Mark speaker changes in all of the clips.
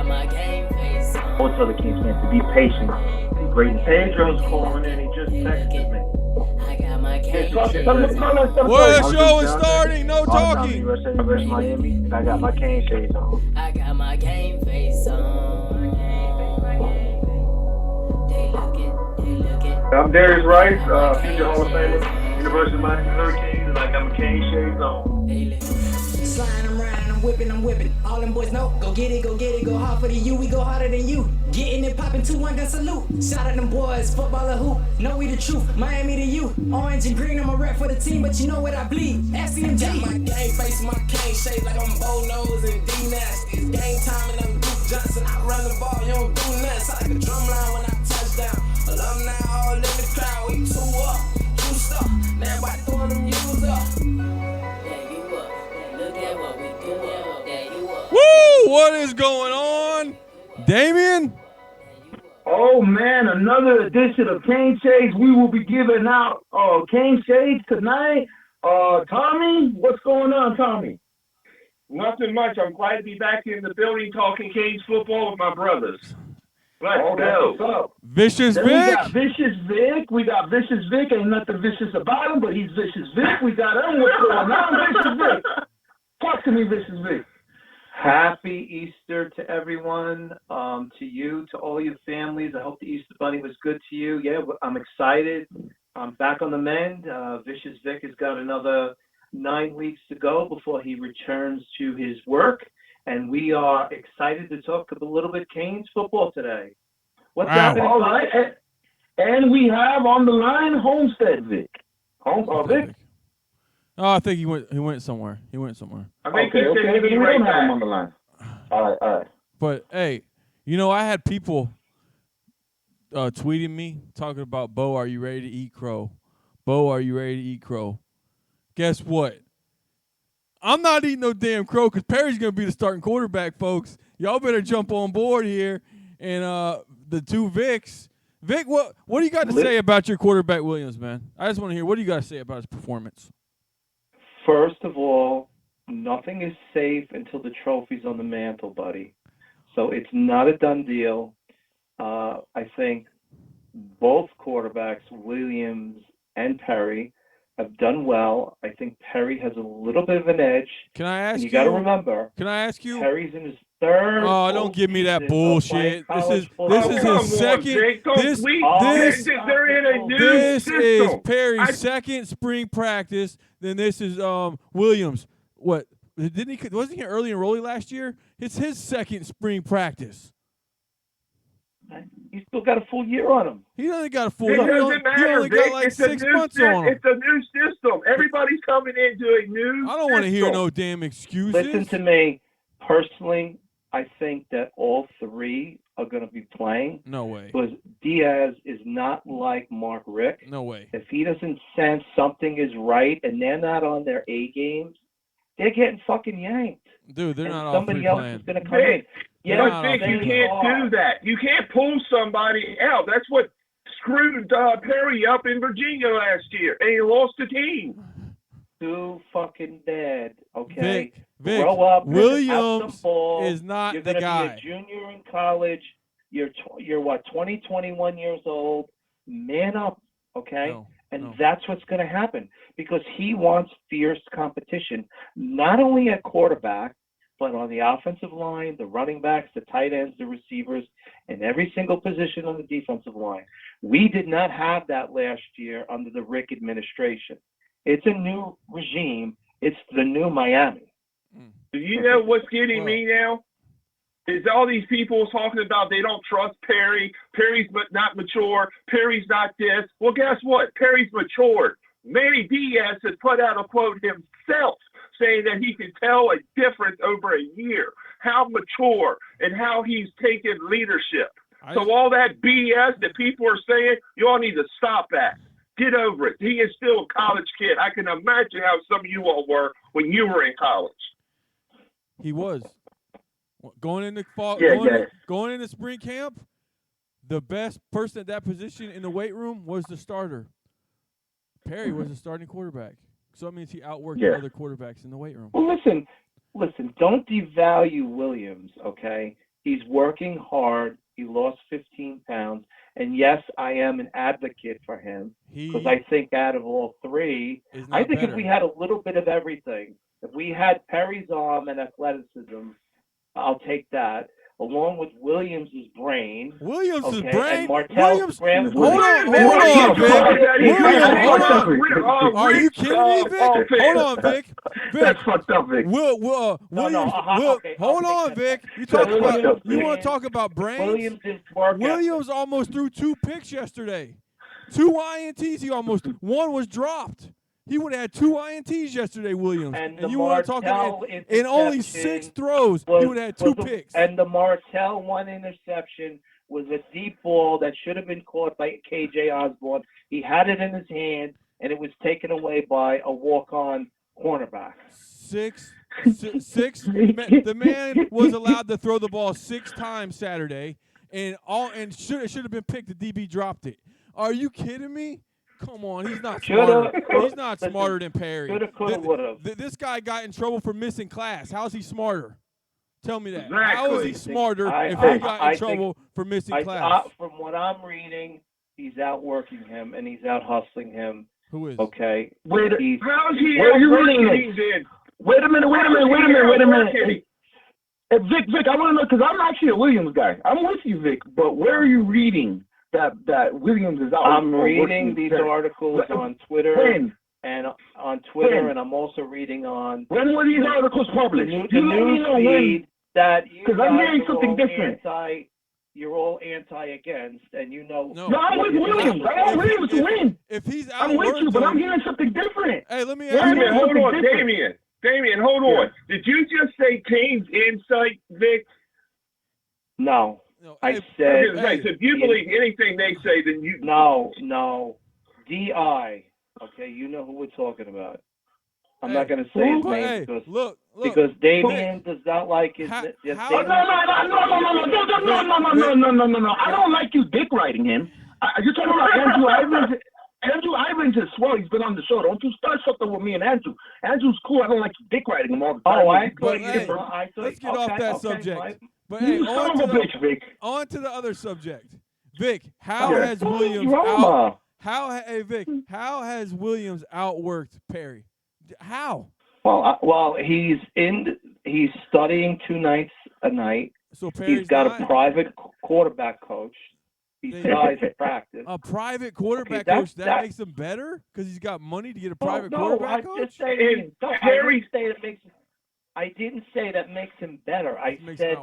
Speaker 1: I would tell the Kings fans to be patient, be great.
Speaker 2: Pedro's calling in. He just texted me.
Speaker 1: Yeah,
Speaker 2: Well,
Speaker 1: I
Speaker 2: the
Speaker 1: was
Speaker 2: show
Speaker 1: just
Speaker 2: is
Speaker 1: down there.
Speaker 2: starting. No
Speaker 1: Tommy,
Speaker 2: talking.
Speaker 1: USA versus Miami. And I got my cane shades on. I'm Darius Rice, future Hall of Famer, University of Miami Hurricanes, and I got my cane shades on.
Speaker 3: Sliding, I'm riding, I'm whipping. All them boys know, go get it, go hard for the U, we go harder than you. Getting it popping, 2-1 gun salute. Shout out them boys, football or hoop. Know we the truth, Miami to you. Orange and green, I'm a rep for the team, but you know what I bleed. SCMG. Got my game face, my cane shaped like I'm Bo Nose and D Nasty. It's game time and I'm Duke Johnson. I run the ball, you don't do nothing. Sound like a drum line when I touch down. Alumni all in the crowd, we two up, two stuff. Now everybody throwing them U's up.
Speaker 2: Woo! What is going on? Damien?
Speaker 1: Oh man, another edition of Cane Shades. We will be giving out Cane Shades tonight. Tommy, what's going on, Tommy?
Speaker 4: Nothing much. I'm glad to be back in the building talking Canes football with my brothers. Let's go.
Speaker 1: What's up?
Speaker 2: Vicious
Speaker 1: Then
Speaker 2: Vic?
Speaker 1: we got Vicious Vic. We got Vicious Vic. Ain't nothing vicious about him, but he's Vicious Vic. We got him. What's going on, Vicious Vic? Talk to me, Vicious Vic.
Speaker 5: Happy Easter to everyone, to you, to all your families. I hope the Easter Bunny was good to you. Yeah, I'm excited. I'm back on the mend. Vicious Vic has got another 9 weeks to go before he returns to his work, and we are excited to talk a little bit Canes football today. What's happening?
Speaker 1: All right, and we have on the line Homestead Vic. Vic.
Speaker 2: Oh, I think he went somewhere. He went somewhere.
Speaker 4: I think
Speaker 1: Okay,
Speaker 4: he said he'd
Speaker 1: we
Speaker 4: be
Speaker 1: don't
Speaker 4: right
Speaker 1: have him
Speaker 4: back.
Speaker 1: on the line. All right.
Speaker 2: But hey, I had people tweeting me talking about, Bo, are you ready to eat crow? Bo, are you ready to eat crow? Guess what? I'm not eating no damn crow because Perry's going to be the starting quarterback, folks. Y'all better jump on board here. And the two Vics. Vic, what do you got to say about your quarterback, Williams, man? I just want to hear, what do you got to say about his performance?
Speaker 5: First of all, nothing is safe until the trophy's on the mantle, buddy. So it's not a done deal. I think both quarterbacks, Williams and Perry, have done well. I think Perry has a little bit of an edge.
Speaker 2: Can I ask you?
Speaker 5: You got to remember.
Speaker 2: Can I ask you?
Speaker 5: Perry's in his third.
Speaker 2: Oh, don't give me that bullshit. This is his second.
Speaker 4: Jake,
Speaker 2: this
Speaker 4: they're in a new
Speaker 2: this
Speaker 4: system.
Speaker 2: is Perry's second spring practice. Then this is Williams. What wasn't he early enrollee last year? It's his second spring practice.
Speaker 5: He's still got a full year on him.
Speaker 2: He only got a full
Speaker 4: It
Speaker 2: year.
Speaker 4: doesn't matter,
Speaker 2: He only
Speaker 4: Vic.
Speaker 2: got like
Speaker 4: It's
Speaker 2: 6 months on him.
Speaker 4: It's a new system. Everybody's coming into a new
Speaker 2: I don't want to hear
Speaker 4: system.
Speaker 2: no damn excuses.
Speaker 5: Listen to me. Personally, I think that all three are going to be playing.
Speaker 2: No way.
Speaker 5: Because Diaz is not like Mark Richt.
Speaker 2: No way.
Speaker 5: If he doesn't sense something is right and they're not on their A games, they're getting fucking yanked.
Speaker 2: Dude, they're
Speaker 5: and
Speaker 2: not all
Speaker 5: somebody
Speaker 2: three
Speaker 5: else
Speaker 2: playing.
Speaker 5: is going to come in.
Speaker 4: But Vic, you can't do that. You can't pull somebody out. That's what screwed Perry up in Virginia last year, and he lost the team.
Speaker 5: Too fucking bad. Okay,
Speaker 2: Vic,
Speaker 5: grow up.
Speaker 2: Williams
Speaker 5: ball.
Speaker 2: is not
Speaker 5: You're
Speaker 2: the
Speaker 5: gonna
Speaker 2: guy.
Speaker 5: Be a junior in college. You're what 20, 21 years old. Man up, okay? And that's what's going to happen because he wants fierce competition, not only at quarterback, but on the offensive line, the running backs, the tight ends, the receivers, and every single position on the defensive line. We did not have that last year under the Richt administration. It's a new regime. It's the new Miami.
Speaker 4: Do you know what's getting me now? Is all these people talking about they don't trust Perry. Perry's not mature. Perry's not this. Well, guess what? Perry's matured. Manny Diaz has put out a quote himself saying that he can tell a difference over a year, how mature and how he's taken leadership. So all that BS that people are saying, you all need to stop that. Get over it. He is still a college kid. I can imagine how some of you all were when you were in college.
Speaker 2: He was. Going into fall, going into spring camp, the best person at that position in the weight room was the starter. Perry was the starting quarterback. So that means he outworked the other quarterbacks in the weight room.
Speaker 5: Well, listen, don't devalue Williams, okay? He's working hard. He lost 15 pounds. And yes, I am an advocate for him because I think out of all three, I think if we had a little bit of everything, if we had Perry's arm and athleticism, I'll take that, along with Williams' brain.
Speaker 2: Williams' brain?
Speaker 5: And Martell's brain.
Speaker 2: Hold on, Vic. Are you kidding me, Vic? Hold on, Vic.
Speaker 1: That's fucked up, Vic.
Speaker 2: Williams. Hold on, Vic. You want to talk about brains?
Speaker 5: Williams is working.
Speaker 2: Williams almost threw 2 picks yesterday. 2 INTs. One was dropped. He would have had 2 INTs yesterday, Williams.
Speaker 5: And
Speaker 2: you want to talk about in only 6 throws, he would have had 2 picks.
Speaker 5: And the Martell one interception was a deep ball that should have been caught by KJ Osborne. He had it in his hand, and it was taken away by a walk-on cornerback.
Speaker 2: 6. The man was allowed to throw the ball 6 times Saturday, and should have been picked. The DB dropped it. Are you kidding me? Come on, he's not smarter. He's not smarter than Perry. This guy got in trouble for missing class. How is he smarter? Tell me that.
Speaker 1: Exactly.
Speaker 2: How is he smarter if he got in trouble for missing class?
Speaker 5: From what I'm reading, he's outworking him and he's out hustling him.
Speaker 2: Who is?
Speaker 5: Okay.
Speaker 1: Wait,
Speaker 4: how's he
Speaker 1: outworking
Speaker 4: him?
Speaker 1: Wait a minute. Hey, Vic, I want to know, because I'm actually a Williams guy. I'm with you, Vic, but where are you reading that Williams is out?
Speaker 5: I'm reading these articles on Twitter. And and I'm also reading on.
Speaker 1: When were these articles published?
Speaker 5: The news feed that
Speaker 1: because I'm hearing something different.
Speaker 5: You're all anti-against, and you know.
Speaker 1: No, I'm with Williams. I want Williams to win.
Speaker 2: If he's out,
Speaker 1: I'm with you, but I'm hearing something different.
Speaker 2: Hey, let me ask you.
Speaker 4: Hold on, Damian, hold on. Did you just say Kane's insight, Vic?
Speaker 5: No. I said.
Speaker 4: So if you believe anything they say, then you.
Speaker 5: No. DI. Okay, you know who we're talking about. I'm not going to say his name because Damian does not like his.
Speaker 1: No. I don't like you dick riding him. You're talking about Andrew Ivins. Andrew Ivins is swell. He's been on the show. Don't you start something with me and Andrew. Andrew's cool. I don't like you dick riding him all the time.
Speaker 2: Let's get off that subject. But
Speaker 1: hey, on
Speaker 2: to the other subject. Vic, how has Williams out? Vic, how has Williams outworked Perry? How?
Speaker 5: Well, he's studying 2 nights a night.
Speaker 2: So Perry's
Speaker 5: he's got a private quarterback coach. Besides practice.
Speaker 2: A private quarterback coach that makes him better because he's got money to get a private quarterback coach.
Speaker 5: I didn't say that makes him better. I said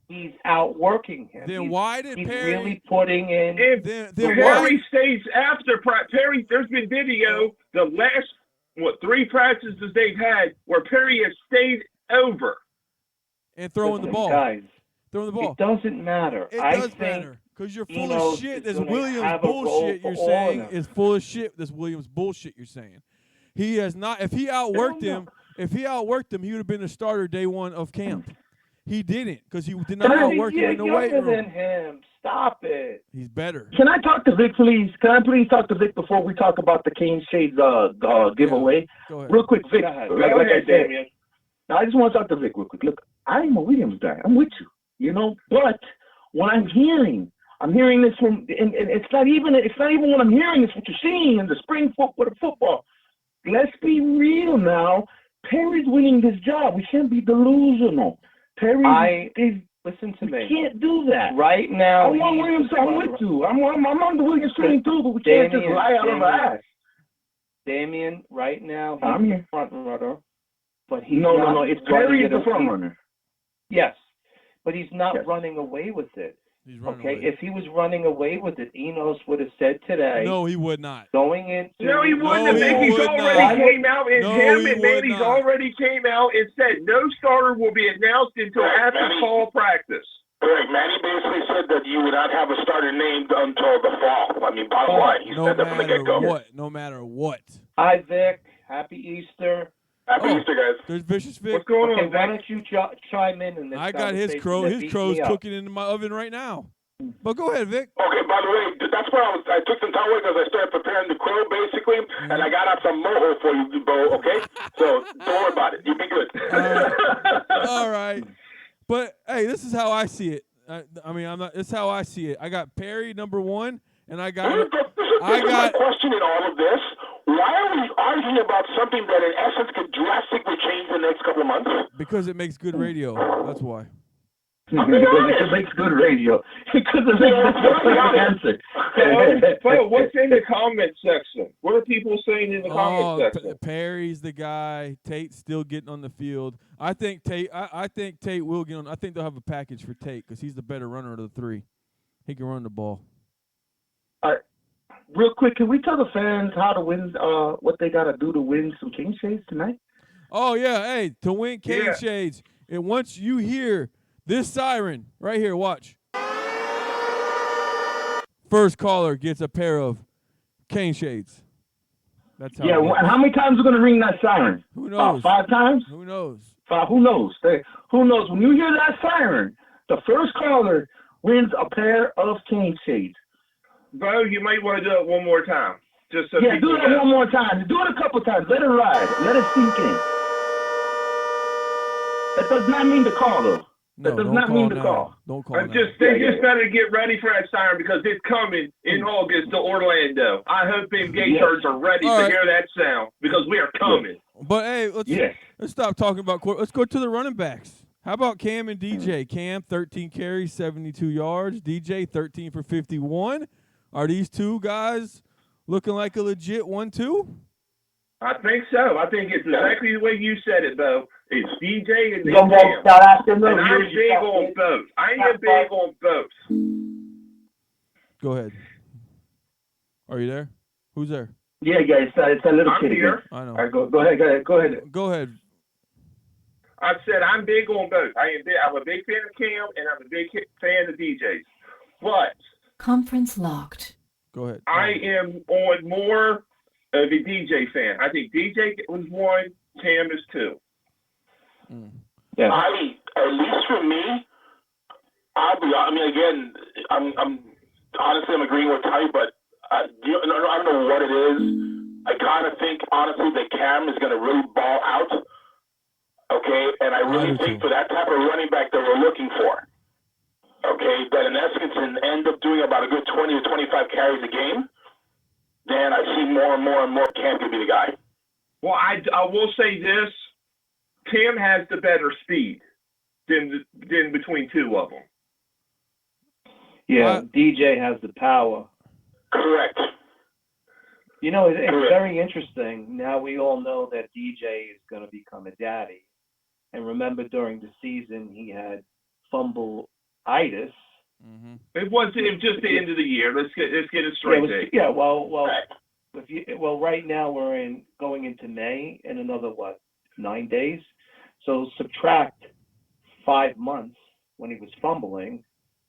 Speaker 5: he's outworking him.
Speaker 2: Then why did
Speaker 5: he's
Speaker 2: Perry
Speaker 5: really putting in?
Speaker 4: Perry stays after practice. Perry, there's been video the last 3 practices they've had where Perry has stayed over
Speaker 2: and throwing the ball.
Speaker 5: Guys,
Speaker 2: throwing the ball.
Speaker 5: It doesn't matter.
Speaker 2: It does matter because you're full of shit. This Williams bullshit you're saying is full of shit. This Williams bullshit you're saying. He has not. If he outworked him. If he outworked him, he would have been a starter day 1 of camp. He didn't because he did not outwork him in the weight room.
Speaker 5: Than him. Stop it.
Speaker 2: He's better.
Speaker 1: Can I talk to Vic, please? Can I please talk to Vic before we talk about the Cane Shades giveaway?
Speaker 2: Go ahead.
Speaker 1: Real quick, Vic.
Speaker 5: Go ahead.
Speaker 1: Like I said, now I just want to talk to Vic real quick. Look, I'm a Williams guy. I'm with you, But what I'm hearing this from, and it's not even what I'm hearing. It's what you're seeing in the spring football. Let's be real now. Perry's winning this job. We can't be delusional.
Speaker 5: Listen to me.
Speaker 1: We can't do that.
Speaker 5: Right now,
Speaker 1: I want Williams. I'm with you. I'm on the Williams train too, but we can't just lie out of our ass.
Speaker 5: Damian, right now,
Speaker 1: I'm
Speaker 5: the front runner, but he's
Speaker 1: no. It's Perry is the front runner.
Speaker 5: Yes, but he's not running away with it.
Speaker 2: He's running
Speaker 5: away. If he was running away with it, Enos would have said today.
Speaker 2: No, he would not.
Speaker 5: Going into
Speaker 4: no, he wouldn't. He's already came out, and him and Manny's already came out and said no starter will be announced until after fall practice.
Speaker 6: Right, Manny basically said that you would not have a starter named until the fall. I mean, bottom line, he said that from the get-go.
Speaker 2: No matter what.
Speaker 5: Hi, Vic. Happy Easter.
Speaker 6: Happy Easter, guys.
Speaker 2: There's Vicious Vic.
Speaker 4: What's going on,
Speaker 5: why don't you chime in this?
Speaker 2: I got his crow's cooking in my oven right now. But go ahead, Vic.
Speaker 6: Okay, by the way, that's where I took some time away because I started preparing the crow, basically, and I got out some mojo for you, Bo, okay? So don't worry about it. You'll be good.
Speaker 2: All right. But hey, this is how I see it. I mean, I'm not. This is how I see it. I got Perry number 1, and I got.
Speaker 6: My question in all of this: why are we arguing about something that, in essence, could drastically change the next couple of months?
Speaker 2: Because it makes good radio. That's why.
Speaker 1: Because it makes good radio. Because it makes good answer.
Speaker 4: But what's in the comment section? What are people saying in the comment section?
Speaker 2: Perry's the guy. Tate's still getting on the field. I think Tate. I think Tate will get on. I think they'll have a package for Tate because he's the better runner of the 3. He can run the ball.
Speaker 1: Real quick, can we tell the fans how to win? What they got to do to win some King Shades tonight?
Speaker 2: Oh yeah, hey, to win King Shades, and once you hear this siren right here, watch. First caller gets a pair of Cane Shades. That's how.
Speaker 1: Yeah, how many times are going to ring that siren?
Speaker 2: Who knows?
Speaker 1: 5 times?
Speaker 2: Who knows?
Speaker 1: 5. Who knows? Who knows? When you hear that siren, the first caller wins a pair of Cane Shades.
Speaker 4: Bo, you might want to do it one more time. Just so
Speaker 1: do it one more time. Do it a couple times. Let it ride. Let it sink in. That does not mean to call, though. That does not mean to call.
Speaker 2: Don't call.
Speaker 4: They just better get ready for that siren because it's coming in August to Orlando. I hope them Gators are ready to hear that sound because we are coming.
Speaker 2: But hey, let's stop talking about. Let's go to the running backs. How about Cam and DJ? Cam 13 carries, 72 yards. DJ 13 for 51. Are these two guys looking like a legit 1-2?
Speaker 4: I think so. I think it's exactly the way you said it, though. It's DJ and Cam. And I'm big on both. I am big on both.
Speaker 2: Go ahead. Are you there? Who's there?
Speaker 1: Yeah, it's a little kid here.
Speaker 2: I know.
Speaker 1: All right, go ahead.
Speaker 2: Go ahead.
Speaker 4: I said I'm big on both. I'm a big fan of Cam, and I'm a big fan of DJs. But
Speaker 7: conference locked.
Speaker 2: Go ahead.
Speaker 4: I am on more of a DJ fan. I think DJ was 1, Cam is 2.
Speaker 6: Yeah. At least for me, again, I'm honestly, I'm agreeing with Ty, but I don't know what it is. I kind of think, honestly, that Cam is going to really ball out. Okay, and I really think for that type of running back that we're looking for, okay, that in essence can end up doing about a good 20 to 25 carries a game, then I see more and more Cam could be the guy.
Speaker 4: Well, I will say this. Cam has the better speed than between two of them.
Speaker 5: Yeah, DJ has the power.
Speaker 6: Correct.
Speaker 5: You know, it's very interesting. Now we all know that DJ is going to become a daddy. And remember, during the season, he had fumbleitis.
Speaker 2: Mm-hmm.
Speaker 4: It was just the end of the year. Let's get it straight.
Speaker 5: Well, right now we're going into May in another 9 days. So subtract 5 months when he was fumbling.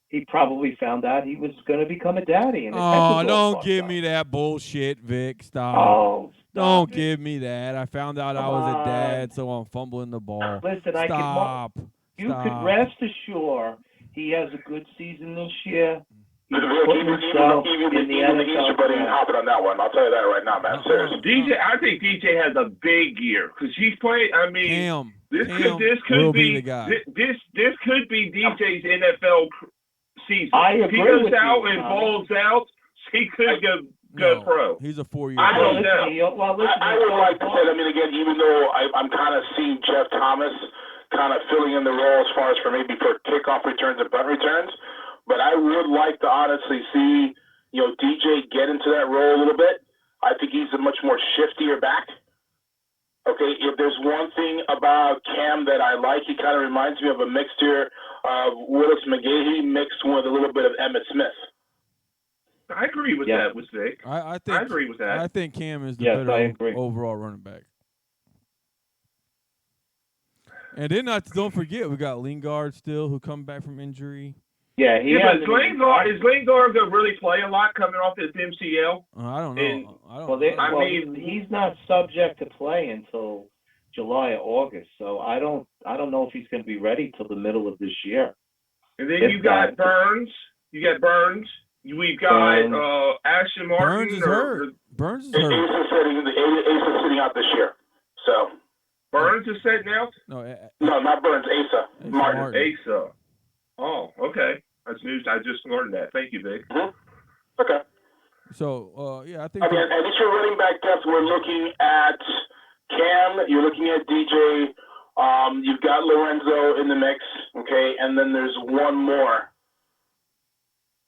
Speaker 5: He probably found out he was going to become a daddy. And
Speaker 2: don't give me that bullshit, Vic. Stop. Don't give me that. I found out I was a dad, so I'm fumbling the ball.
Speaker 5: Listen,
Speaker 2: Stop.
Speaker 5: You could rest assured he has a good season this year. He's
Speaker 6: putting himself
Speaker 5: in the NFL.
Speaker 6: But he's hopping on that one. I'll tell you that right now, man. Seriously.
Speaker 4: DJ, I think DJ has a big year because he's playing. I mean, this could be DJ's NFL season.
Speaker 5: I agree
Speaker 4: he goes
Speaker 5: with
Speaker 4: out
Speaker 5: you,
Speaker 4: and balls out. He could go pro.
Speaker 2: He's a 4-year.
Speaker 4: I don't know.
Speaker 6: I would like to say, again, even though I'm kind of seeing Jeff Thomas kind of filling in the role as far as for kickoff returns and punt returns, but I would like to honestly see, DJ get into that role a little bit. I think he's a much more shiftier back. Okay, if there's one thing about Cam that I like, he kind of reminds me of a mixture of Willis McGahee mixed with a little bit of Emmitt Smith.
Speaker 4: I agree with that, with Vic.
Speaker 2: I
Speaker 4: agree with that.
Speaker 2: I think Cam is the better overall running back. And then don't forget, we got Lingard still, who come back from injury.
Speaker 5: Yeah,
Speaker 4: is Lingard going to really play a lot coming off his MCL?
Speaker 2: I don't know.
Speaker 5: He's not subject to play until July or August, so I don't know if he's going to be ready till the middle of this year.
Speaker 4: And then you got Burns. We've got Ashton Martin.
Speaker 2: Burns is hurt.
Speaker 6: Ace is sitting out this year. So
Speaker 4: Burns is setting out?
Speaker 2: No,
Speaker 6: not Burns. Asa. Martin.
Speaker 4: Asa. Oh, okay. That's news. I just learned that. Thank you, Vic.
Speaker 6: Mm-hmm. Okay.
Speaker 2: So, I think.
Speaker 6: I mean, at least your running back depth, we're looking at Cam. You're looking at DJ. You've got Lorenzo in the mix. Okay, and then there's one more.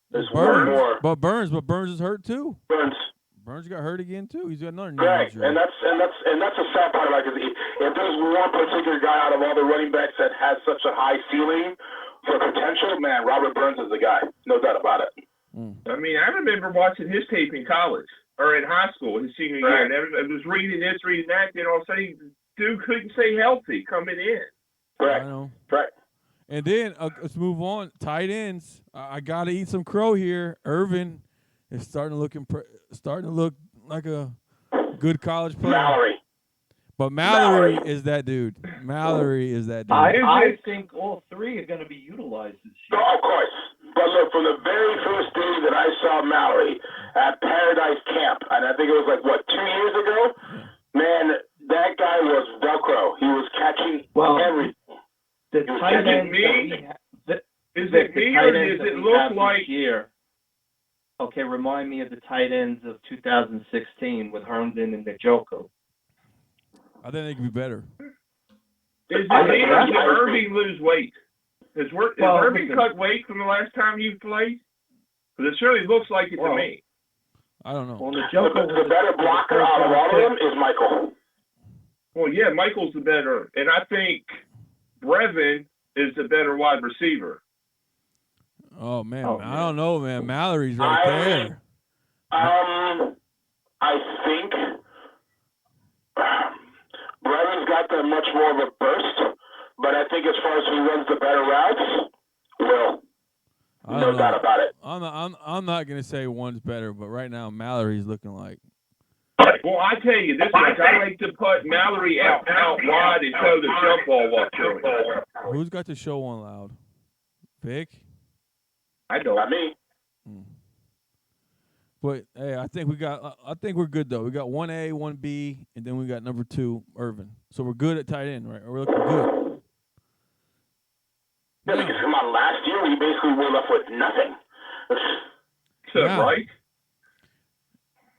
Speaker 6: There's
Speaker 2: Burns,
Speaker 6: one more.
Speaker 2: But Burns is hurt too.
Speaker 6: Burns
Speaker 2: got hurt again too. He's got another knee
Speaker 6: correct,
Speaker 2: injury.
Speaker 6: and that's a sad part about it. If there's one particular guy out of all the running backs that has such a high ceiling for potential, man, Robert Burns is the guy. No doubt about it.
Speaker 4: I mean, I remember watching his tape in college or in high school, his senior year, and I was reading this, reading that, then all of a sudden, dude couldn't stay healthy coming in.
Speaker 6: Correct.
Speaker 2: I know.
Speaker 6: Correct.
Speaker 2: And then let's move on. Tight ends. I got to eat some crow here. Irvin is starting to look like a good college player.
Speaker 6: Mallory.
Speaker 2: But Mallory is that dude. Mallory is that dude.
Speaker 5: I think all three are going to be utilized this year.
Speaker 6: Oh, of course. But look, from the very first day that I saw Mallory at Paradise Camp, and I think it was 2 years ago, man, that guy was Velcro. He was catching everything.
Speaker 5: The tight ends
Speaker 4: is it me or does it look like
Speaker 5: year? Okay, remind me of the tight ends of 2016 with Herndon and Njoku.
Speaker 2: I think they could be better.
Speaker 4: Is it me or did Irving lose weight? Has Irving cut weight from the last time you played? Because it surely looks like it to me.
Speaker 2: I don't know.
Speaker 5: Well,
Speaker 6: the better blocker out of all of them is Michael.
Speaker 4: Well, yeah, Michael's the better. And I think Brevin is the better wide receiver.
Speaker 2: Oh, man. I don't know, man. Mallory's right there.
Speaker 6: I think Brevin's got that much more of a burst, but I think as far as who runs the better routes, Will. No doubt about it.
Speaker 2: I'm not going to say one's better, but right now Mallory's looking like.
Speaker 4: Well, I tell you, I like to put Mallory out wide and throw the jump ball up to him.
Speaker 2: Who's got the show on loud? Vic?
Speaker 4: I don't.
Speaker 6: Not me.
Speaker 2: But hey, I think we're good though. We got 1A, 1B, and then we got number 2, Irvin. So we're good at tight end, right? We're looking good.
Speaker 6: Yeah, because come on, last year we basically were left with nothing.
Speaker 4: Right?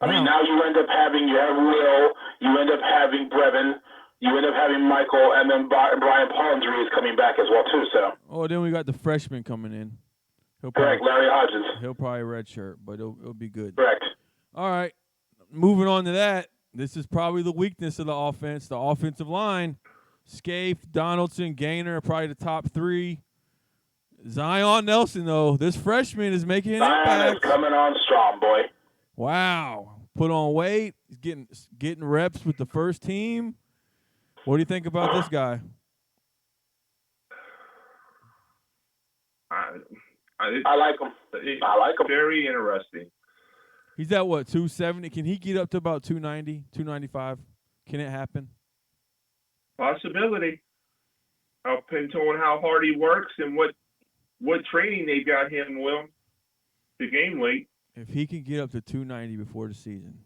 Speaker 6: I mean, now you end up having Will, you end up having Brevin, you end up having Michael, and then Brian Pollinsbury is coming back as well too. So.
Speaker 2: Oh, then we got the freshman coming in.
Speaker 6: Correct, Larry Hodges.
Speaker 2: He'll probably redshirt, but it'll be good.
Speaker 6: Correct.
Speaker 2: All right, moving on to that. This is probably the weakness of the offense, the offensive line. Scaife, Donaldson, Gaynor are probably the top 3. Zion Nelson, though, this freshman is making an impact.
Speaker 6: Zion is coming on strong, boy.
Speaker 2: Wow. Put on weight. He's getting reps with the first team. What do you think about this guy?
Speaker 4: I like him. Very interesting.
Speaker 2: He's at what, 270? Can he get up to about 290, 295? Can it happen?
Speaker 4: Possibility. Depends on how hard he works and what training they've got him, Will, to gain weight.
Speaker 2: If he can get up to 290 before the season,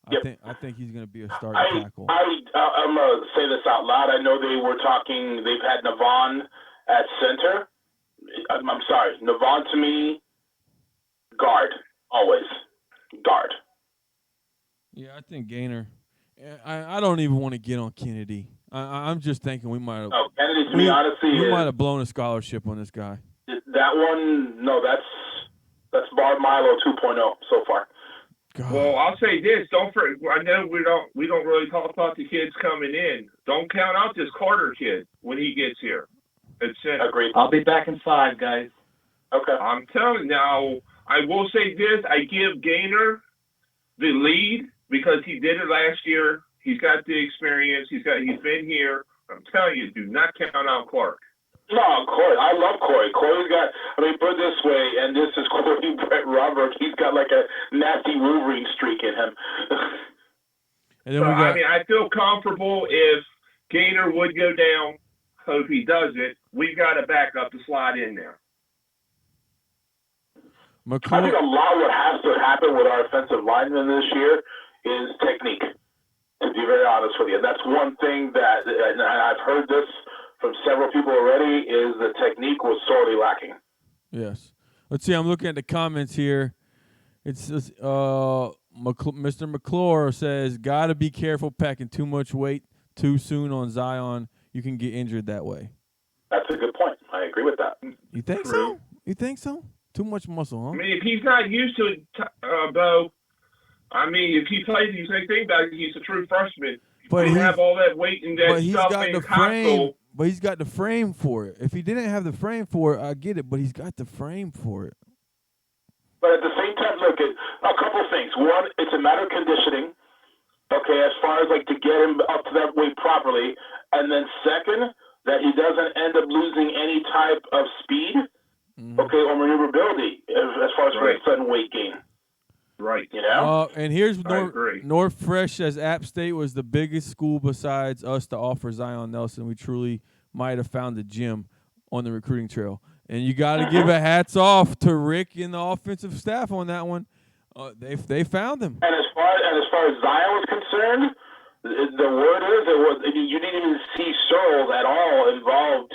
Speaker 2: I think he's going to be a starting tackle.
Speaker 6: I'm going to say this out loud. I know they were talking, they've had Navon at center. I'm sorry, Navon to me, guard, always, guard.
Speaker 2: Yeah, I think Gaynor. I don't even want to get on Kennedy. I'm just thinking we might have.
Speaker 6: Oh, Kennedy, to me, honestly,
Speaker 2: we might have blown a scholarship on this guy.
Speaker 6: That one, no, that's Bar Milo 2.0 so far.
Speaker 2: God.
Speaker 4: Well, I'll say this: don't forget. I know we don't really talk about the kids coming in. Don't count out this Carter kid when he gets here.
Speaker 6: Agreed.
Speaker 5: I'll be back in 5, guys.
Speaker 6: Okay.
Speaker 4: I'm telling you now. I will say this: I give Gaynor the lead because he did it last year. He's got the experience. He's been here. I'm telling you, do not count out Clark.
Speaker 6: No, Corey. I love Corey. Corey's got, put it this way, and this is Corey Brett Robert. He's got like a nasty Wolverine streak in him.
Speaker 2: And then
Speaker 4: I feel comfortable if Gaynor would go down. Hope he doesn't. We've got a backup to slide in there.
Speaker 6: I think a lot of what has to happen with our offensive linemen this year is technique. To be very honest with you, that's one thing that, and I've heard this from several people already, is the technique was sorely lacking.
Speaker 2: Yes. Let's see. I'm looking at the comments here. It's Mr. McClure says, "Gotta be careful packing too much weight too soon on Zion. You can get injured that way."
Speaker 6: That's a good point. I agree with that.
Speaker 2: You think so? You think so? Too much muscle, huh?
Speaker 4: I mean, if he's not used to it, Bo, I mean, if he plays, you say think about it, he's a true freshman.
Speaker 2: But
Speaker 4: he have all that weight and that stuff in high school.
Speaker 2: But he's got the frame for it. If he didn't have the frame for it, I get it. But he's got the frame for it.
Speaker 6: But at the same time, look at a couple of things. One, it's a matter of conditioning. Okay, as far as like to get him up to that weight properly, and then second, that he doesn't end up losing any type of speed, okay, or maneuverability as far as for a sudden weight gain.
Speaker 4: Right.
Speaker 6: You know?
Speaker 2: And here's North Fresh says App State was the biggest school besides us to offer Zion Nelson. We truly might have found the gym on the recruiting trail. And you got to give a hats off to Rick and the offensive staff on that one. They found him.
Speaker 6: And as far as Zion was concerned, the word is you didn't even see Searles at all involved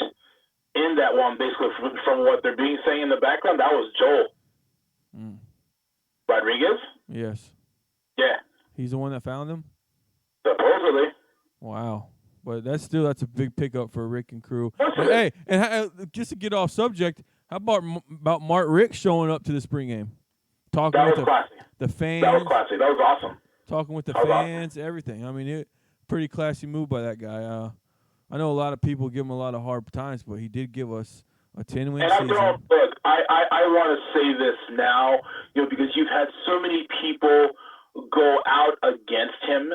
Speaker 6: in that one. Basically, from what they're being saying in the background, that was Joel Rodriguez.
Speaker 2: Yes.
Speaker 6: Yeah.
Speaker 2: He's the one that found him.
Speaker 6: Supposedly.
Speaker 2: Wow. But that's a big pickup for Rick and crew. And, hey, just to get off subject, how about Mark Richt showing up to the spring game? Talking with the fans.
Speaker 6: That was classy. That was awesome.
Speaker 2: Talking with the fans, everything. I mean, pretty classy move by that guy. I know a lot of people give him a lot of hard times, but he did give us a 10-win season.
Speaker 6: Look, I want to say this now, because you've had so many people go out against him,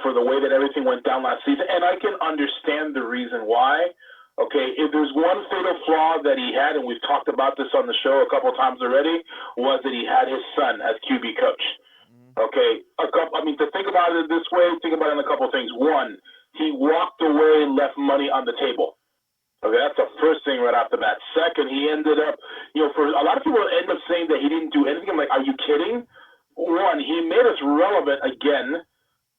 Speaker 6: for the way that everything went down last season, and I can understand the reason why. Okay, if there's one fatal flaw that he had, and we've talked about this on the show a couple of times already, was that he had his son as QB coach. Okay, to think about it this way, think about it in a couple of things. One, he walked away and left money on the table. Okay, that's the first thing right off the bat. Second, he ended up, for a lot of people end up saying that he didn't do anything. I'm like, are you kidding? One, he made us relevant again.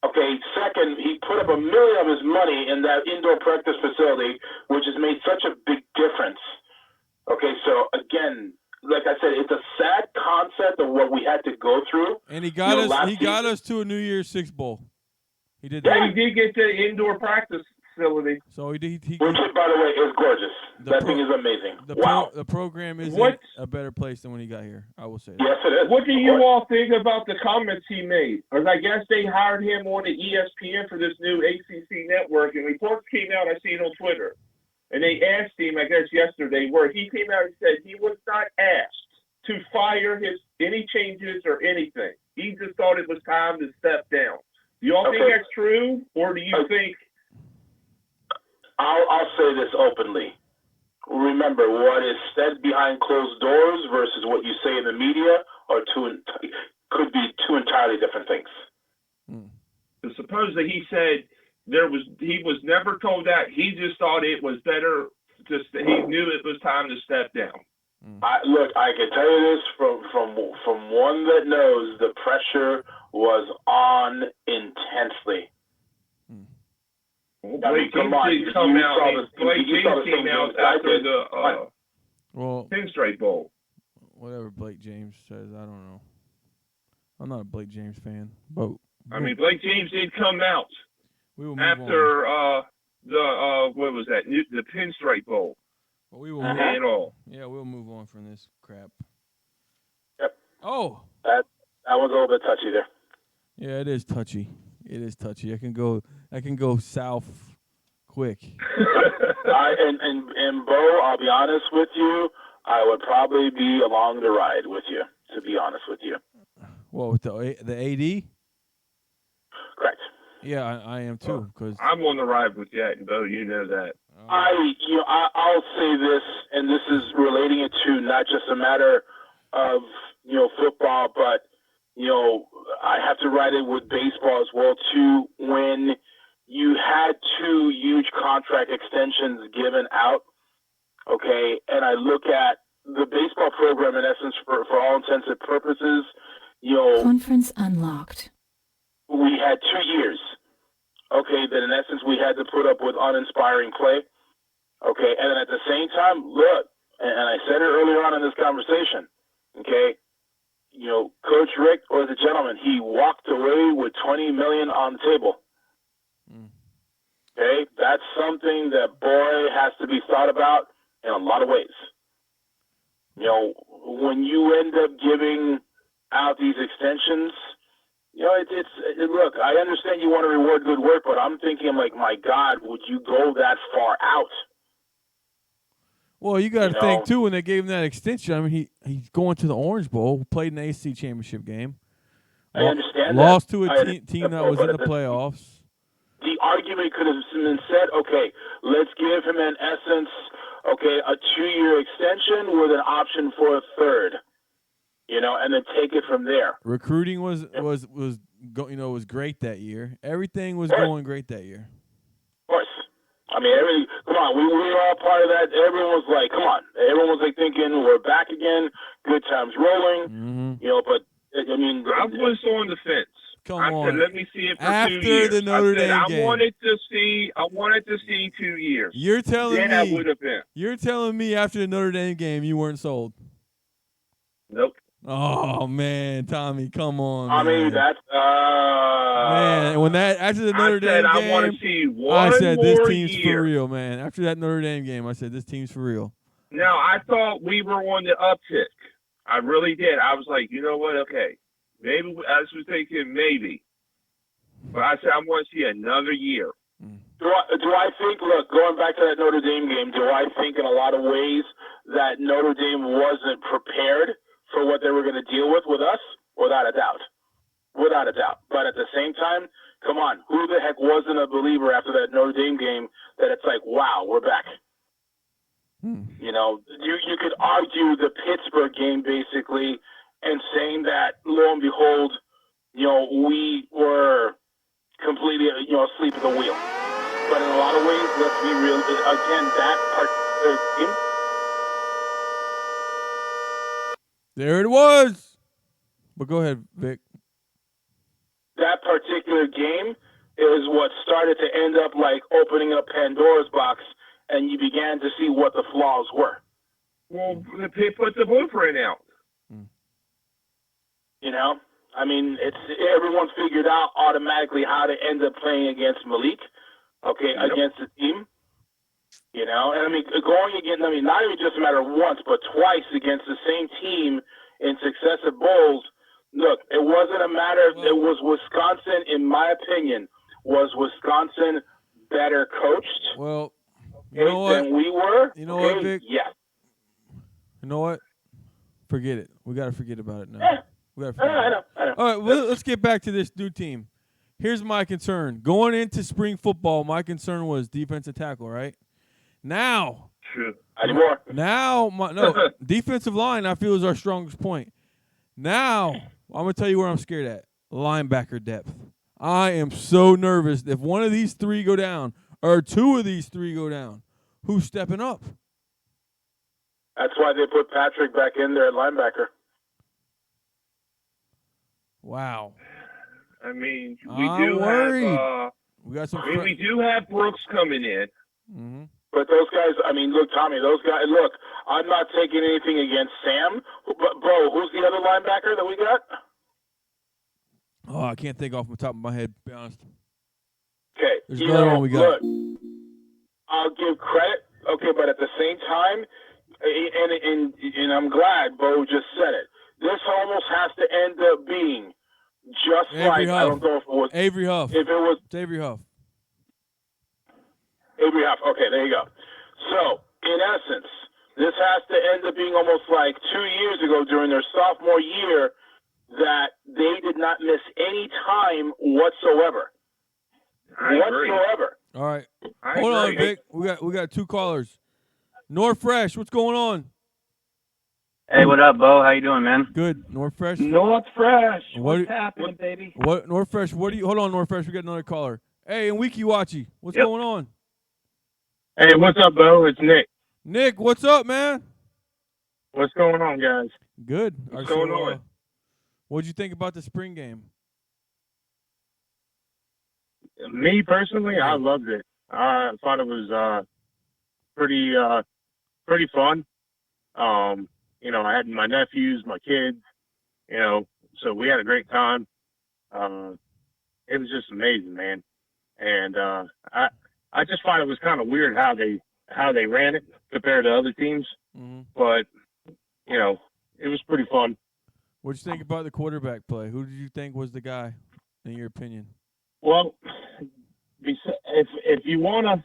Speaker 6: Okay, second, he put up $1 million of his money in that indoor practice facility, which has made such a big difference. Okay, so again, like I said, it's a sad concept of what we had to go through.
Speaker 2: And he got us to a New Year's Six bowl. He did that.
Speaker 4: Yeah, he did get to the indoor practice facility.
Speaker 2: So he
Speaker 6: which, by the way, is gorgeous. That thing is amazing.
Speaker 2: The program is in a better place than when he got here, I will say that.
Speaker 6: Yes, it is.
Speaker 4: What do you all think about the comments he made? Because I guess they hired him on the ESPN for this new ACC network, and reports came out, I see it on Twitter. And they asked him, I guess yesterday, where he came out and said he was not asked to fire any changes or anything. He just thought it was time to step down. Do you all think that's true, or do you think?
Speaker 6: I'll say this openly. Remember, what is said behind closed doors versus what you say in the media could be two entirely different things.
Speaker 4: Suppose that he said he was never told that. He just thought it was better. He knew it was time to step down.
Speaker 6: Look, I can tell you this from one that knows the pressure was on intensely.
Speaker 4: Well, Blake James did come out. Blake James came out after the Pinstripe Bowl.
Speaker 2: Whatever Blake James says, I don't know. I'm not a Blake James fan, but
Speaker 4: Blake James did come out
Speaker 2: after
Speaker 4: what was that? The Pinstripe Bowl.
Speaker 2: Well, we will we'll move on from this crap.
Speaker 6: Yep.
Speaker 2: Oh,
Speaker 6: that was a little bit touchy there.
Speaker 2: Yeah, it is touchy. It is touchy. I can go south quick.
Speaker 6: And Bo, I'll be honest with you, I would probably be along the ride with you, to be honest with you.
Speaker 2: What, with the AD?
Speaker 6: Correct.
Speaker 2: Yeah, I am too. Cause
Speaker 4: I'm on the ride with you, Bo. You know that.
Speaker 6: I'll say this, and this is relating it to not just a matter of football, but I have to write it with baseball as well too. When you had two huge contract extensions given out, okay, and I look at the baseball program in essence for all intents and purposes,
Speaker 7: Conference unlocked.
Speaker 6: We had 2 years, had to put up with uninspiring play. Okay, and then at the same time, look, and I said it earlier on in this conversation, okay, Coach Richt was a gentleman. He walked away with $20 million on the table. Okay, that's something that, boy, has to be thought about in a lot of ways. When you end up giving out these extensions, look, I understand you want to reward good work, but I'm thinking, like, my God, would you go that far out?
Speaker 2: Well, you got to think, too, when they gave him that extension, I mean, he's going to the Orange Bowl, played an AC championship game.
Speaker 6: I understand
Speaker 2: lost
Speaker 6: that.
Speaker 2: to a team that was in the playoffs.
Speaker 6: The argument could have been said, okay, let's give him, in essence, a 2-year extension with an option for a third, and then take it from there.
Speaker 2: Recruiting was great that year. Everything was going great that year.
Speaker 6: Of course. I mean, come on, we were all part of that. Everyone was like, come on. Everyone was like thinking, we're back again, good times rolling, but, I mean.
Speaker 4: I was on the fence. I said, let me see it for
Speaker 2: After
Speaker 4: 2 years.
Speaker 2: the Notre Dame game.
Speaker 4: I wanted to see 2 years.
Speaker 2: You're telling
Speaker 4: I
Speaker 2: me.
Speaker 4: would have been.
Speaker 2: You're telling me after the Notre Dame game you weren't sold.
Speaker 4: Nope.
Speaker 2: Oh man, Tommy, come on.
Speaker 6: I mean, that's
Speaker 2: man. When after the Notre Dame game,
Speaker 4: I want to see one
Speaker 2: I said this team's
Speaker 4: year.
Speaker 2: for real, man. After that Notre Dame game, I said this team's for real.
Speaker 4: Now I thought we were on the uptick. I really did. I was like, you know what? Okay, maybe I was thinking maybe, but I said I want to see another year.
Speaker 6: Do I think? Look, going back to that Notre Dame game, do I think in a lot of ways that Notre Dame wasn't prepared for what they were going to deal with us? Without a doubt. Without a doubt. But at the same time, come on, who the heck wasn't a believer after that Notre Dame game that it's like, wow, we're back? You could argue the Pittsburgh game basically and saying that, lo and behold, we were completely, asleep at the wheel. But in a lot of ways, let's be real, again, that particular game.
Speaker 2: There it was. But go ahead, Vic.
Speaker 6: That particular game is what started to end up like opening up Pandora's box, and you began to see what the flaws were.
Speaker 4: Well, they put the blueprint out.
Speaker 6: I mean, everyone figured out automatically how to end up playing against Malik, against the team. And I mean, going against, not even just a matter of once, but twice against the same team in successive bowls. Look, it wasn't a matter of, it was Wisconsin, in my opinion, was Wisconsin better coached?
Speaker 2: Well, you know what?
Speaker 6: Than we were?
Speaker 2: You know what, Vic?
Speaker 6: Yes.
Speaker 2: You know what? Forget it. We got to forget about it now.
Speaker 6: Yeah.
Speaker 2: We gotta forget
Speaker 6: I know.
Speaker 2: All right, well, let's get back to this new team. Here's my concern. Going into spring football, my concern was defensive tackle, right? Now.
Speaker 4: True.
Speaker 6: Anymore.
Speaker 2: Now, defensive line, I feel, is our strongest point. Now, I'm going to tell you where I'm scared at. Linebacker depth. I am so nervous. If one of these three go down, or two of these three go down, who's stepping up?
Speaker 6: That's why they put Patrick back in there at linebacker.
Speaker 2: Wow.
Speaker 4: I mean,
Speaker 2: we got some.
Speaker 4: we do have Brooks coming in.
Speaker 2: Mm-hmm.
Speaker 6: But those guys, I mean, look, Tommy, those guys, look, I'm not taking anything against Sam, but, bro, who's the other linebacker that we got?
Speaker 2: Oh, I can't think off the top of my head, to be honest.
Speaker 6: Okay.
Speaker 2: There's another one we got.
Speaker 6: Look, I'll give credit, but at the same time, and I'm glad Bo just said it, this almost has to end up being just
Speaker 2: Avery
Speaker 6: like,
Speaker 2: Huff.
Speaker 6: I don't know if it was.
Speaker 2: Avery Huff.
Speaker 6: If it was.
Speaker 2: It's Avery Huff.
Speaker 6: Avery Huff. Okay, there you go. So, in essence, this has to end up being almost like 2 years ago during their sophomore year that they did not miss any time whatsoever.
Speaker 4: I agree.
Speaker 6: Whatsoever.
Speaker 2: All right. Hold on, Vic. We got two callers. North Fresh, what's going on?
Speaker 8: Hey, what up, Bo? How you doing, man?
Speaker 2: Good. North Fresh.
Speaker 5: North Fresh.
Speaker 2: What-
Speaker 5: What's happening, baby?
Speaker 2: What North Fresh? What do you? Hold on, North Fresh. We got another caller. Hey, and Wikiwachi, what's going on?
Speaker 9: Hey, what's up, Bo? It's Nick.
Speaker 2: Nick, what's up, man?
Speaker 9: What's going on, guys?
Speaker 2: Good.
Speaker 4: What's going on?
Speaker 2: What'd you think about the spring game?
Speaker 9: Me, personally, I loved it. I thought it was pretty fun. I had my nephews, my kids, so we had a great time. It was just amazing, man. And I just thought it was kind of weird how they ran it compared to other teams.
Speaker 2: Mm-hmm.
Speaker 9: But it was pretty fun.
Speaker 2: What'd you think about the quarterback play? Who did you think was the guy, in your opinion?
Speaker 9: Well, if you wanna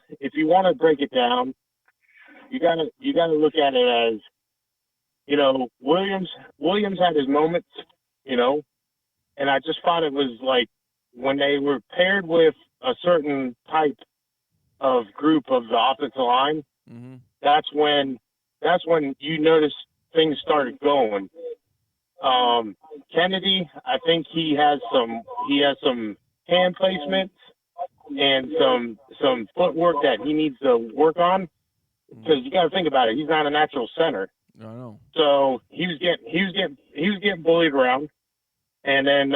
Speaker 9: break it down, you gotta look at it as, Williams had his moments, and I just thought it was like when they were paired with a certain type of group of the offensive line,
Speaker 2: mm-hmm.
Speaker 9: that's when you notice things started going. Kennedy, I think he has some hand placements and some footwork that he needs to work on, because you got to think about it. He's not a natural center.
Speaker 2: I know.
Speaker 9: So he was getting bullied around, and then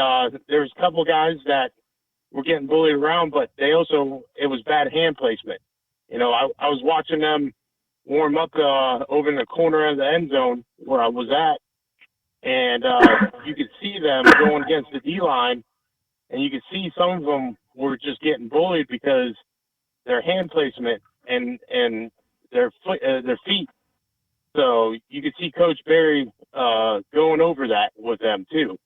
Speaker 9: there was a couple guys that were getting bullied around, but it was bad hand placement. I was watching them warm up over in the corner of the end zone where I was at, and you could see them going against the D-line, and you could see some of them were just getting bullied because their hand placement and their feet. So you could see Coach Barry going over that with them too.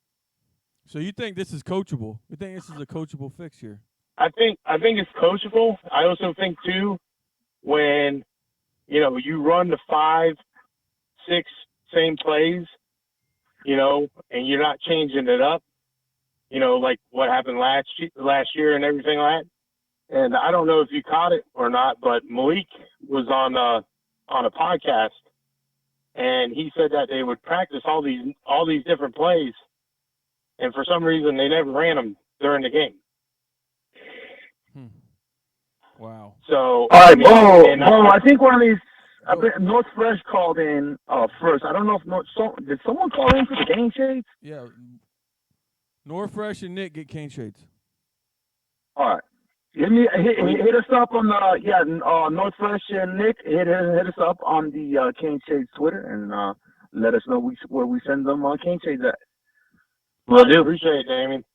Speaker 2: So you think this is coachable? You think this is a coachable fix here?
Speaker 9: I think it's coachable. I also think too, when you run the 5, 6 same plays, and you're not changing it up, like what happened last year and everything like that. And I don't know if you caught it or not, but Malik was on a podcast, and he said that they would practice all these different plays, and for some reason they never ran them during the game.
Speaker 2: Wow.
Speaker 9: So
Speaker 1: all right, I think one of these. I think North Fresh called in first. I don't know if did someone call in for the game shades?
Speaker 2: Yeah. North Fresh and Nick get cane shades.
Speaker 1: All right. Hit us up on the North Fresh and Nick. Hit us up on the cane shades Twitter and let us know where we send them cane shades at.
Speaker 9: Will do. Appreciate it, Damien.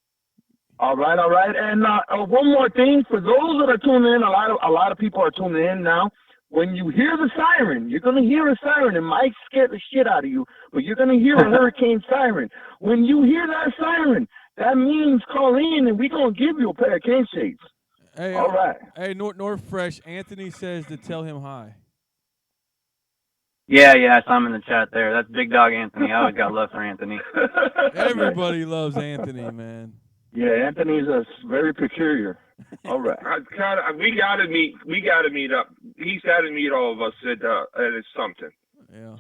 Speaker 1: All right. And one more thing for those that are tuning in, a lot of people are tuning in now. When you hear the siren, you're going to hear a siren. It might scare the shit out of you, but you're going to hear a hurricane siren. When you hear that siren, that means call in and we're going to give you a pair of cane shades.
Speaker 2: Hey,
Speaker 1: all right.
Speaker 2: Hey, North Fresh, Anthony says to tell him hi.
Speaker 8: Yeah, I saw him in the chat there. That's Big Dog Anthony. I always got love for Anthony.
Speaker 2: Everybody loves Anthony, man.
Speaker 1: Yeah, Anthony's very peculiar. All right.
Speaker 4: We gotta meet up. He's got to meet all of us at it's something.
Speaker 2: Yeah.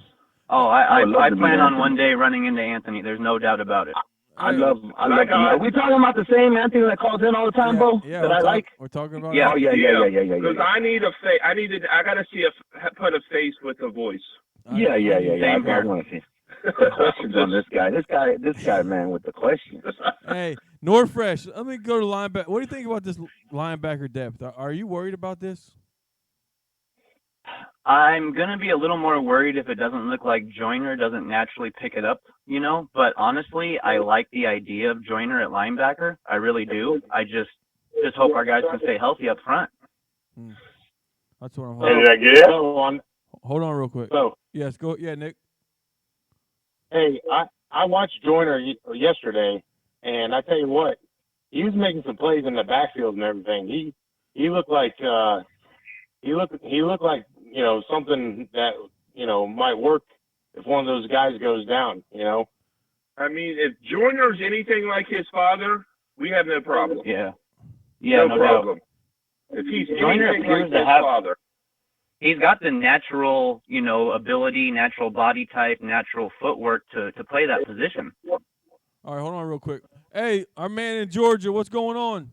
Speaker 8: Oh, I plan on one day running into Anthony. There's no doubt about it.
Speaker 1: I love him. Are we talking about the same Anthony that calls in all the time, Bo?
Speaker 2: Yeah,
Speaker 1: that I like.
Speaker 2: We're talking about.
Speaker 1: Yeah. Oh, yeah.
Speaker 4: Because I gotta see put a face with a voice.
Speaker 1: Yeah. I want to see the questions on this guy. This guy, man, with the questions.
Speaker 2: Hey, North Fresh. Let me go to linebacker. What do you think about this linebacker depth? Are you worried about this?
Speaker 8: I'm going to be a little more worried if it doesn't look like Joyner doesn't naturally pick it up, But honestly, I like the idea of Joyner at linebacker. I really do. I just hope our guys can stay healthy up front.
Speaker 2: That's what I'm
Speaker 9: hoping. Hey, did I get it?
Speaker 2: Hold on real quick.
Speaker 9: So,
Speaker 2: yes, go. Yeah, Nick.
Speaker 9: Hey, I watched Joyner yesterday, and I tell you what, he was making some plays in the backfield and everything. He looked like he looked like something that might work if one of those guys goes down.
Speaker 4: I mean, if Joyner's anything like his father, we have no problem.
Speaker 8: Yeah,
Speaker 4: no problem.
Speaker 8: Doubt.
Speaker 4: If he's
Speaker 8: Joyner
Speaker 4: anything like
Speaker 8: appears to
Speaker 4: his
Speaker 8: have
Speaker 4: father.
Speaker 8: He's got the natural, ability, natural body type, natural footwork to play that position.
Speaker 2: All right, hold on real quick. Hey, our man in Georgia, what's going on?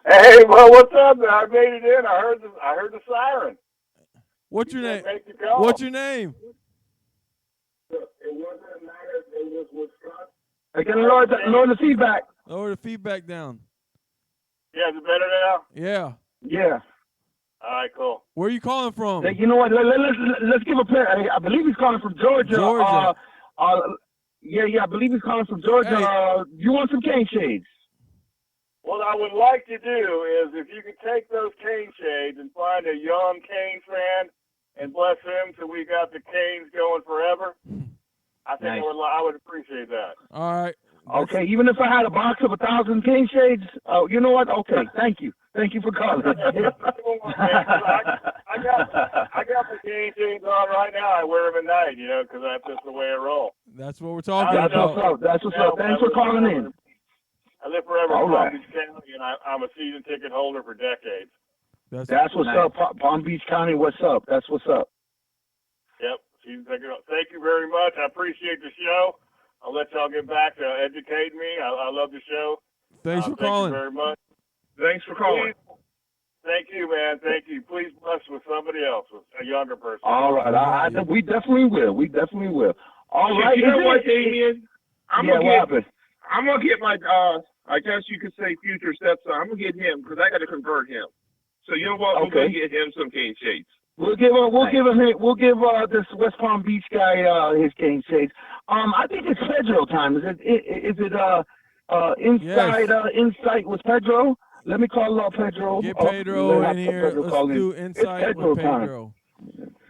Speaker 10: Hey, well, what's up, man? I made it in. I heard the siren.
Speaker 2: What's your name? What's your name?
Speaker 10: It wasn't matter. It was Wisconsin.
Speaker 1: I can lower the feedback.
Speaker 2: Lower the feedback down.
Speaker 10: Yeah, is it better now?
Speaker 2: Yeah.
Speaker 1: Yeah.
Speaker 9: All right, cool.
Speaker 2: Where are you calling from?
Speaker 1: You know what? Let's give a pair. I believe he's calling from Georgia.
Speaker 2: Georgia.
Speaker 1: Yeah, I believe he's calling from Georgia.
Speaker 2: Hey.
Speaker 1: You want some cane shades?
Speaker 10: What I would like to do is if you could take those cane shades and find a young Canes fan and bless him till we got the Canes going forever, I think
Speaker 8: Nice.
Speaker 10: I would appreciate that.
Speaker 2: All right.
Speaker 1: Okay, even if I had a box of 1,000 cane shades, you know what? Okay, thank you. Thank you for calling.
Speaker 10: I got the cane shades on right now. I wear them at night, because that's just the way I roll.
Speaker 2: That's what we're talking about.
Speaker 1: That's what's up. Thanks for calling in.
Speaker 10: I live forever
Speaker 1: All
Speaker 10: in
Speaker 1: right.
Speaker 10: Palm Beach County, and I'm a season ticket holder for decades.
Speaker 1: That's what's up, Palm Beach County. What's up? That's what's up.
Speaker 10: Yep, season ticket. Thank you very much. I appreciate the show. I'll let y'all get back to educating me. I love the show.
Speaker 2: Thanks for calling.
Speaker 10: Thank you very much.
Speaker 4: Thanks for calling.
Speaker 10: Thank you, man. Thank you. Please bless with somebody else, with a younger person.
Speaker 1: All right. We definitely will. All right.
Speaker 4: You know what, Damien? I'm gonna get my I guess you could say future stepson. I'm gonna get him because I got to convert him. So you know what? We're gonna get him some cane shades.
Speaker 1: We'll give this West Palm Beach guy his cane shades. I think it's Pedro time. Is it Insight with Pedro? Let me call Pedro.
Speaker 2: Get Pedro in here. Let's do Insight with Pedro.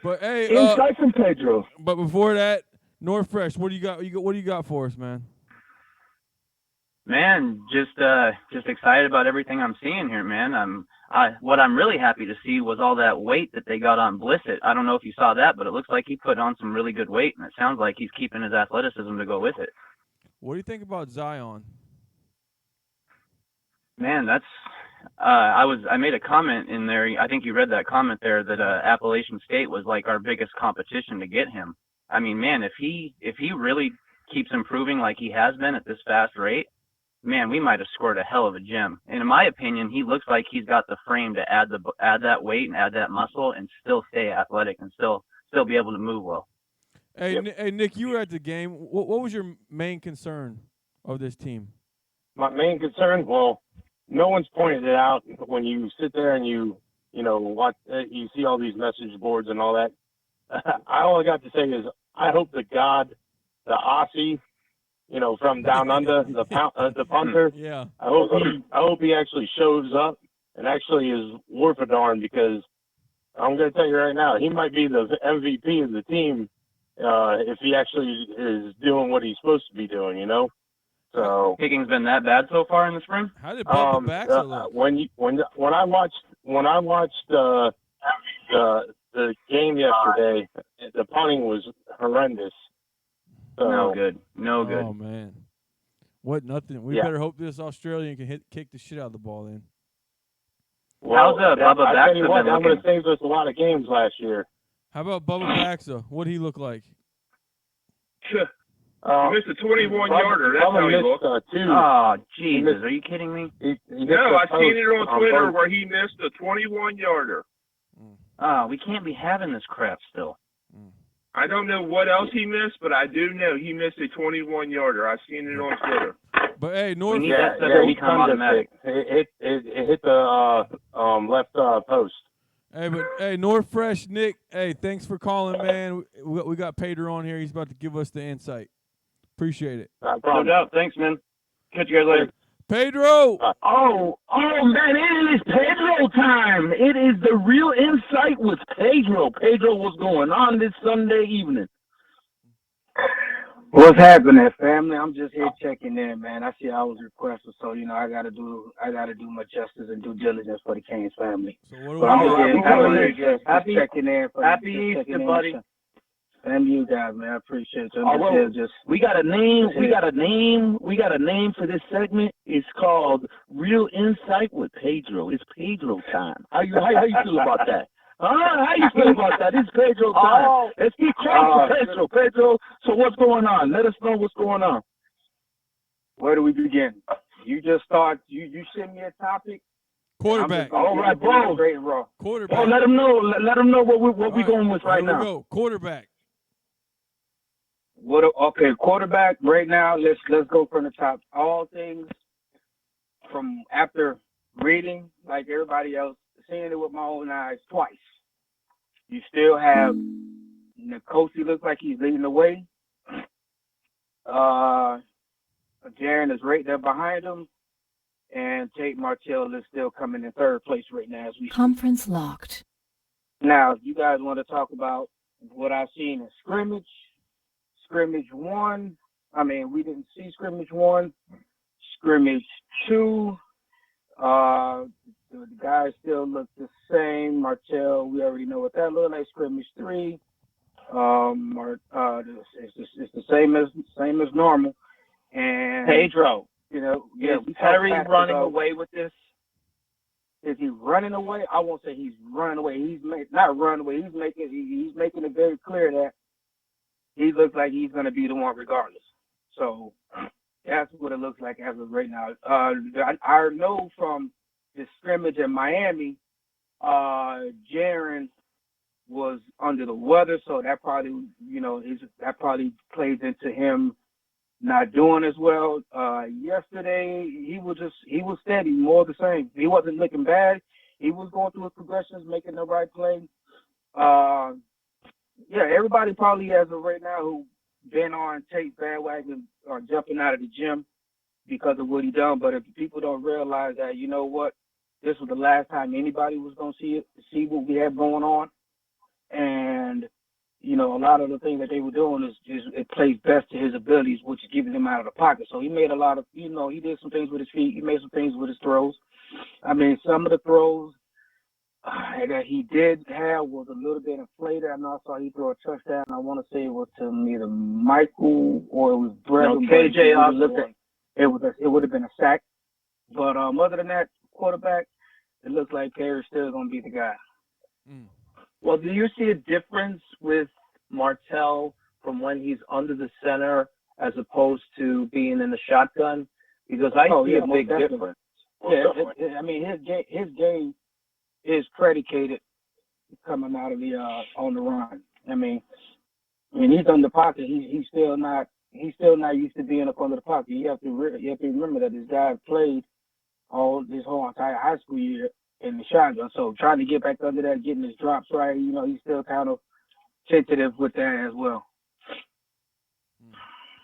Speaker 2: But hey,
Speaker 1: Insight from Pedro.
Speaker 2: But before that, North Fresh, what do you got? What do you got for us, man?
Speaker 8: Man, just excited about everything I'm seeing here, man. What I'm really happy to see was all that weight that they got on Blissett. I don't know if you saw that, but it looks like he put on some really good weight, and it sounds like he's keeping his athleticism to go with it.
Speaker 2: What do you think about Zion?
Speaker 8: Man, that's I made a comment in there. I think you read that comment there that Appalachian State was like our biggest competition to get him. I mean, man, if he really keeps improving like he has been at this fast rate, man, we might have scored a hell of a gem. And in my opinion, he looks like he's got the frame to add that weight and add that muscle and still stay athletic and still be able to move well.
Speaker 2: Hey, hey, Nick, you were at the game. What was your main concern of this team?
Speaker 9: My main concern, well, no one's pointed it out. When you sit there and you watch, you see all these message boards and all that. All I got to say is, I hope to God, the Aussie, from down under, the punter.
Speaker 2: Yeah.
Speaker 9: I hope he actually shows up and actually is worth a darn, because I'm going to tell you right now, he might be the MVP of the team if he actually is doing what he's supposed to be doing. So
Speaker 8: kicking's been that bad so far in the spring.
Speaker 2: How did Bubba Baxa look?
Speaker 9: When I watched the game yesterday, the punting was horrendous. So,
Speaker 8: no good.
Speaker 2: Oh man, what nothing? We better hope this Australian can kick the shit out of the ball then.
Speaker 9: Well,
Speaker 8: how's Bubba Baxa been looking?
Speaker 9: I'm going to save us a lot of games last year.
Speaker 2: How about Bubba Baxa? What'd he look like?
Speaker 4: He missed a 21-yarder. That's how he looked.
Speaker 8: Oh, Jesus. Are you kidding me?
Speaker 4: No, I seen it on Twitter where he missed a 21-yarder.
Speaker 8: Oh, we can't be having this crap still.
Speaker 4: I don't know what else he missed, but I do know he missed a 21-yarder. I've seen it on Twitter.
Speaker 2: But hey, North.
Speaker 8: We need that stuff to become automatic.
Speaker 9: It hit the left post.
Speaker 2: Hey, North Fresh, Nick. Hey, thanks for calling, man. We got Pedro on here. He's about to give us the insight. Appreciate it.
Speaker 9: No doubt. Thanks, man. Catch you guys later.
Speaker 2: Pedro!
Speaker 1: Oh, man, it is Pedro time. It is the real insight with Pedro. Pedro, what's going on this Sunday evening?
Speaker 11: What's happening, family? I'm just here checking in, man. I see I was requested, so I gotta do my justice and due diligence for the Canes family.
Speaker 2: So what
Speaker 11: but I'm just checking in.
Speaker 8: Happy Easter, buddy.
Speaker 11: And you guys, man, I appreciate you.
Speaker 1: We got a name. We got a name for this segment. It's called Real Insight with Pedro. It's Pedro time. How you feel about that? How you feel about that? It's Pedro time. Let's keep trying for Pedro. Pedro, so what's going on? Let us know what's going on.
Speaker 11: Where do we begin? You just start. You send me a topic.
Speaker 2: Quarterback.
Speaker 1: All right, bro.
Speaker 2: Quarterback.
Speaker 1: Oh, let them know what we're going with right now.
Speaker 2: Go. Quarterback.
Speaker 11: Quarterback right now. Let's go from the top. All things from after reading, like everybody else, seeing it with my own eyes twice. You still have Nkosi looks like he's leading the way. Jaren is right there behind him, and Tate Martell is still coming in third place right now as we
Speaker 7: Conference locked.
Speaker 11: Now, if you guys want to talk about what I've seen in scrimmage one, we didn't see scrimmage one. Scrimmage two, the guys still look the same. Martell, we already know what that looked like. Scrimmage three, it's the same as normal. And
Speaker 5: Pedro,
Speaker 11: is
Speaker 5: Perry running away with this?
Speaker 11: Is he running away? I won't say he's running away. He's not running away. He's making it very clear that he looks like he's going to be the one regardless. So that's what it looks like as of right now. I know from the scrimmage in Miami, Jaren was under the weather, so that probably plays into him not doing as well. Yesterday, he was steady, more the same. He wasn't looking bad. He was going through his progressions, making the right play. Everybody probably as of right now who been on Tate's bandwagon are jumping out of the gym because of what he done. But if people don't realize that, you know what, this was the last time anybody was going to see what we have going on. And a lot of the things that they were doing is it plays best to his abilities, which is keeping him out of the pocket. So he made a lot of, he did some things with his feet. He made some things with his throws. Some of the throws that he did have was a little bit inflated. I know I saw he throw a touchdown. I want to say it was to either Michael or it was Brett.
Speaker 5: KJ
Speaker 11: Osborne. It would have been a sack. But other than that, quarterback, it looks like Perry's still going to be the guy.
Speaker 5: Well, do you see a difference with Martell from when he's under the center as opposed to being in the shotgun? Because I see a big difference.
Speaker 11: His game is predicated coming out of the on the run. He's on the pocket. He's still not used to being up under the pocket. You have to remember that this guy played all this whole entire high school year in the shotgun. So trying to get back under that, getting his drops right, he's still kind of tentative with that as well.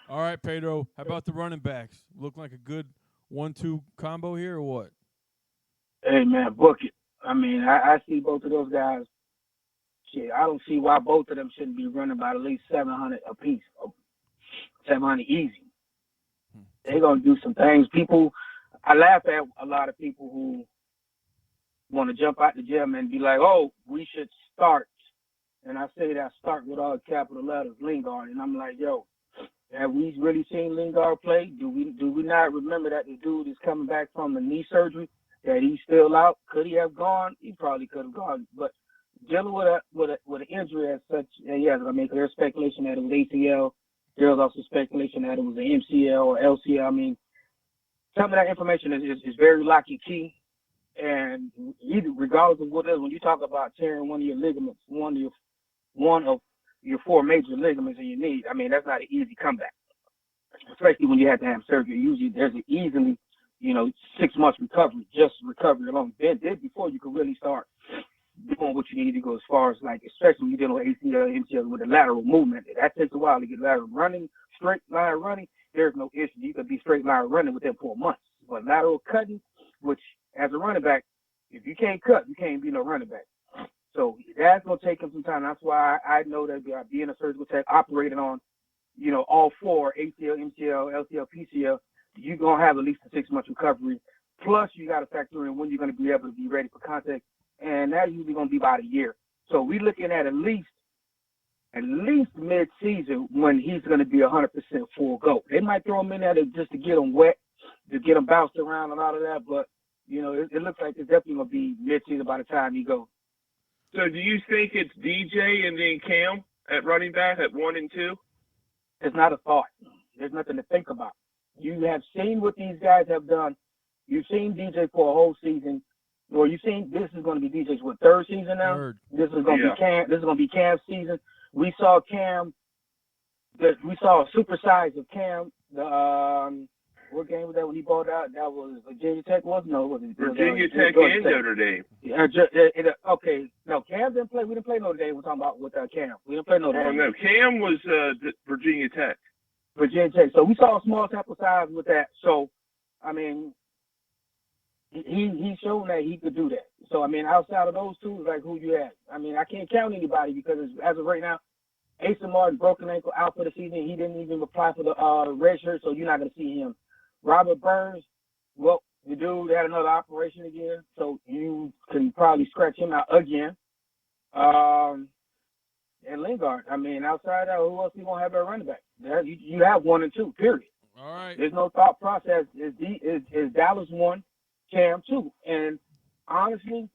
Speaker 2: All right, Pedro. How about the running backs? Look like a good 1-2 combo here, or what?
Speaker 11: Hey man, book it. I see both of those guys. Shit, I don't see why both of them shouldn't be running by at least 700 apiece. 700 easy. They're gonna do some things. I laugh at a lot of people who want to jump out the gym and be like, "Oh, we should start." And I say that start with all capital letters, Lingard. And I'm like, yo, have we really seen Lingard play? Do we not remember that the dude is coming back from a knee surgery? That he's still out? Could he have gone? He probably could have gone. But dealing with an injury as such, there's speculation that it was ACL. There was also speculation that it was an MCL or LCL. Some of that information is very lock and key. And regardless of what it is, when you talk about tearing one of your ligaments, one of your four major ligaments in your knee, that's not an easy comeback, especially when you have to have surgery. Usually there's an easily, 6 months recovery, just recovery alone. Then before you can really start doing what you need to go as far as especially when you're dealing with ACL, MCL with the lateral movement. That takes a while to get lateral running, straight line running. There's no issue. You could be straight line running within 4 months. But lateral cutting, which as a running back, if you can't cut, you can't be no running back. So that's going to take him some time. That's why I know that being a surgical tech operating on, all four, ACL, MCL, LCL, PCL, you're going to have at least a 6 month recovery. Plus, you got to factor in when you're going to be able to be ready for contact. And that's usually going to be about a year. So we're looking at least mid-season when he's going to be 100% full go. They might throw him in there just to get him wet, to get him bounced around and all of that. But, it looks like it's definitely going to be mid-season by the time he goes.
Speaker 4: So do you think it's DJ and then Cam at running back at 1 and 2?
Speaker 11: It's not a thought. There's nothing to think about. You have seen what these guys have done. You've seen DJ for a whole season. Or you've seen this is going to be DJ's third season now.
Speaker 2: Third.
Speaker 11: This is going to be Cam. This is going to be Cam's season. We saw Cam. We saw a super size of Cam. What game was that when he bought out? That was Virginia Tech, wasn't no? Was it
Speaker 4: Virginia Tech and Notre Dame.
Speaker 11: Okay, no, Cam didn't play. We didn't play Notre Dame. We're talking about with Cam. We didn't play Notre Dame.
Speaker 4: Oh no, Cam was Virginia Tech.
Speaker 11: Virginia Tech. So we saw a small sample size with that. So, I mean, he's shown that he could do that. So, I mean, outside of those two, like who you had? I mean, I can't count anybody because as of right now, Asa Martin, broken ankle, out for the season. He didn't even apply for the red shirt, so you're not going to see him. Robert Burns, well, the dude had another operation again, so you can probably scratch him out again. And Lingard, I mean, outside of who else you going to have at running back? You have 1 and 2, period.
Speaker 2: All right.
Speaker 11: There's no thought process. Is Dallas 1, Cam 2? And honestly,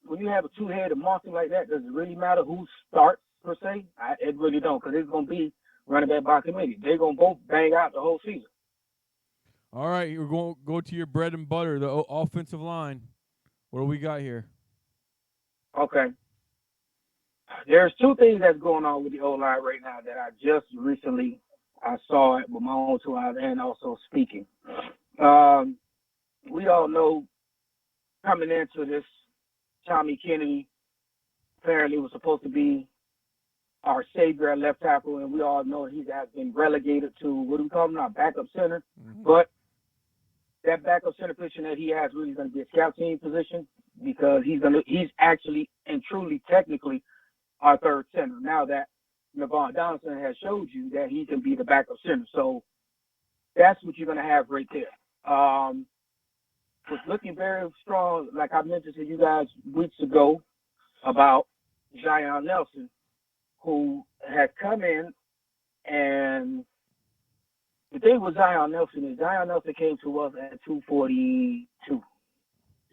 Speaker 11: when you have a two-headed monster like that, does it really matter who starts per se? It really don't, because it's going to be running back by committee. They're going to both bang out the whole season.
Speaker 2: All right, you're going to go to your bread and butter, the offensive line. What do we got here?
Speaker 11: Okay. There's 2 things that's going on with the O-line right now that I just recently saw it with my own 2 eyes and also speaking. We all know coming into this, Tommy Kennedy apparently was supposed to be our savior at left tackle, and we all know he has been relegated to, what do we call him now, backup center. Mm-hmm. But that backup center position that he has really going to be a scout team position because he's actually and truly technically our third center. Now that Navon Donaldson has showed you that he can be the backup center. So that's what you're going to have right there. Was looking very strong, like I mentioned to you guys weeks ago about Zion Nelson, who had come in, and the thing with Zion Nelson is Zion Nelson came to us at 242.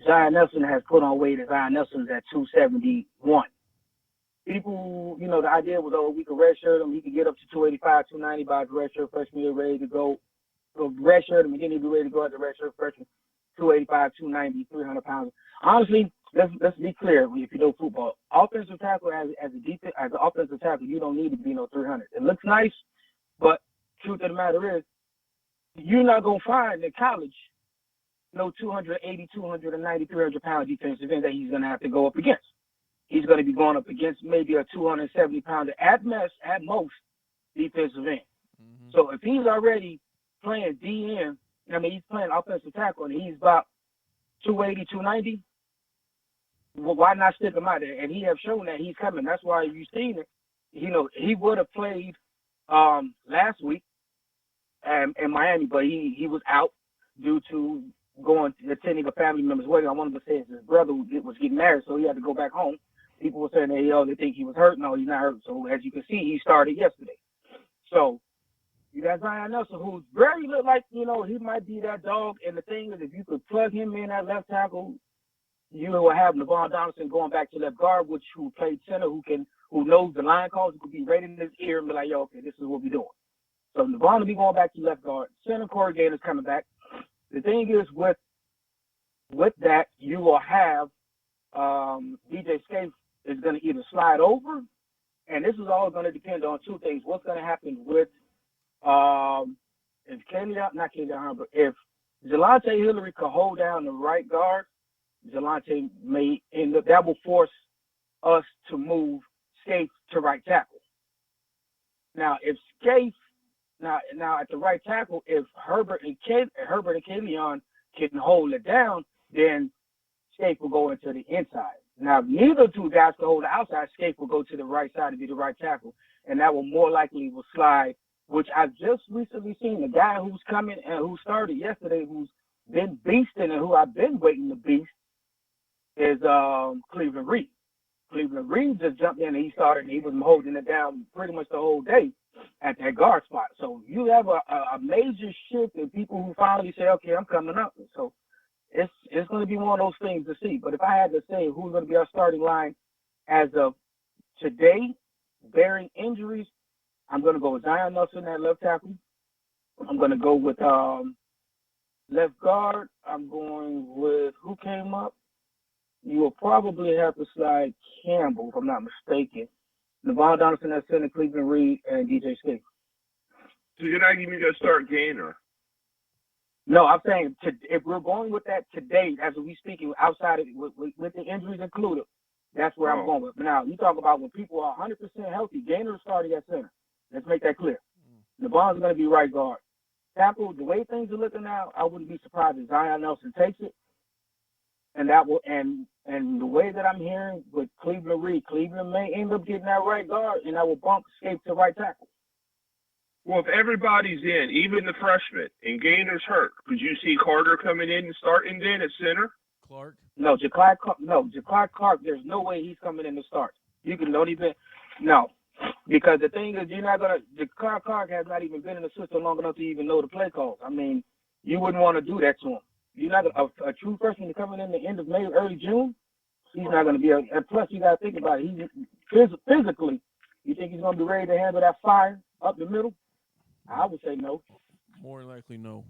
Speaker 11: Zion Nelson has put on weight, and Zion Nelson is at 271. People, the idea was, we could redshirt him. He could get up to 285, 290 by the redshirt freshman year, ready to go. So redshirt him, and then he'd be ready to go at the redshirt freshman. 285, 290, 300 pounds. Honestly, let's be clear. If you know football, offensive tackle as an offensive tackle, you don't need to be no 300. It looks nice, but truth of the matter is, you're not gonna find in college no 280, 290, 300 pound defensive end that he's gonna have to go up against. He's gonna be going up against maybe a 270 pounder at most defensive end. Mm-hmm. So if he's already playing DN. He's playing offensive tackle, and he's about 280, 290. Well, why not stick him out there? And he have shown that he's coming. That's why you've seen it. He would have played last week in Miami, but he was out due to attending a family member's wedding. I wanted to say his brother was getting married, so he had to go back home. People were saying, they think he was hurt. No, he's not hurt. So as you can see, he started yesterday. So you got Zion Nelson, who's very look like, he might be that dog. And the thing is, if you could plug him in at left tackle, you will have Navon Donaldson going back to left guard, who played center, who knows the line calls, who could be right in his ear and be like, okay, this is what we're doing. So Navon will be going back to left guard. Center corrugator's coming back. The thing is, with that, you will have DJ Scaife is going to either slide over, and this is all going to depend on 2 things. What's going to happen with if Jelante Hillary could hold down the right guard, Jelante may end up, that will force us to move Scaife to right tackle. Now, if Scaife, now at the right tackle, if Herbert and Kalion can hold it down, then Scaife will go into the inside. Now, if neither 2 guys can hold the outside, Scaife will go to the right side to be the right tackle, and that will more likely slide, which I've just recently seen. The guy who's coming and who started yesterday, who's been beasting and who I've been waiting to beast, is Cleveland Richt. Cleveland Richt just jumped in and he started, and he was holding it down pretty much the whole day at that guard spot. So you have a major shift in people who finally say, okay, I'm coming up. So it's going to be one of those things to see. But if I had to say who's going to be our starting line as of today, bearing injuries, I'm going to go with Zion Nelson at left tackle. I'm going to go with left guard. I'm going with who came up? You will probably have to slide Campbell, if I'm not mistaken. Navon Donaldson at center, Cleveland Richt, and DJ Scaife.
Speaker 4: So you're not even going to start Gaynor?
Speaker 11: No, I'm saying if we're going with that today, as we speaking, outside of with the injuries included, that's where I'm going with. Now, you talk about when people are 100% healthy, Gainer is starting at center. Let's make that clear. LeBron's going to be right guard. Tackle, the way things are looking now, I wouldn't be surprised if Zion Nelson takes it. And that will and the way that I'm hearing with Cleveland Reed, Cleveland may end up getting that right guard, and that will bump Escape to right tackle.
Speaker 4: Well, if everybody's in, even the freshmen, and Gainer's hurt, could you see Carter coming in and starting then at center?
Speaker 2: Clark?
Speaker 11: No, Ja'Clyde Clark, there's no way he's coming in to start. You can don't even no. Because the thing is, Ja'Clyde Clark has not even been in the system long enough to even know the play calls. I mean, you wouldn't want to do that to him. You're not a true freshman coming in the end of May, early June. He's not going to be and plus you got to think about it. He's physically, you think he's going to be ready to handle that fire up the middle? I would say no.
Speaker 2: More than likely, no.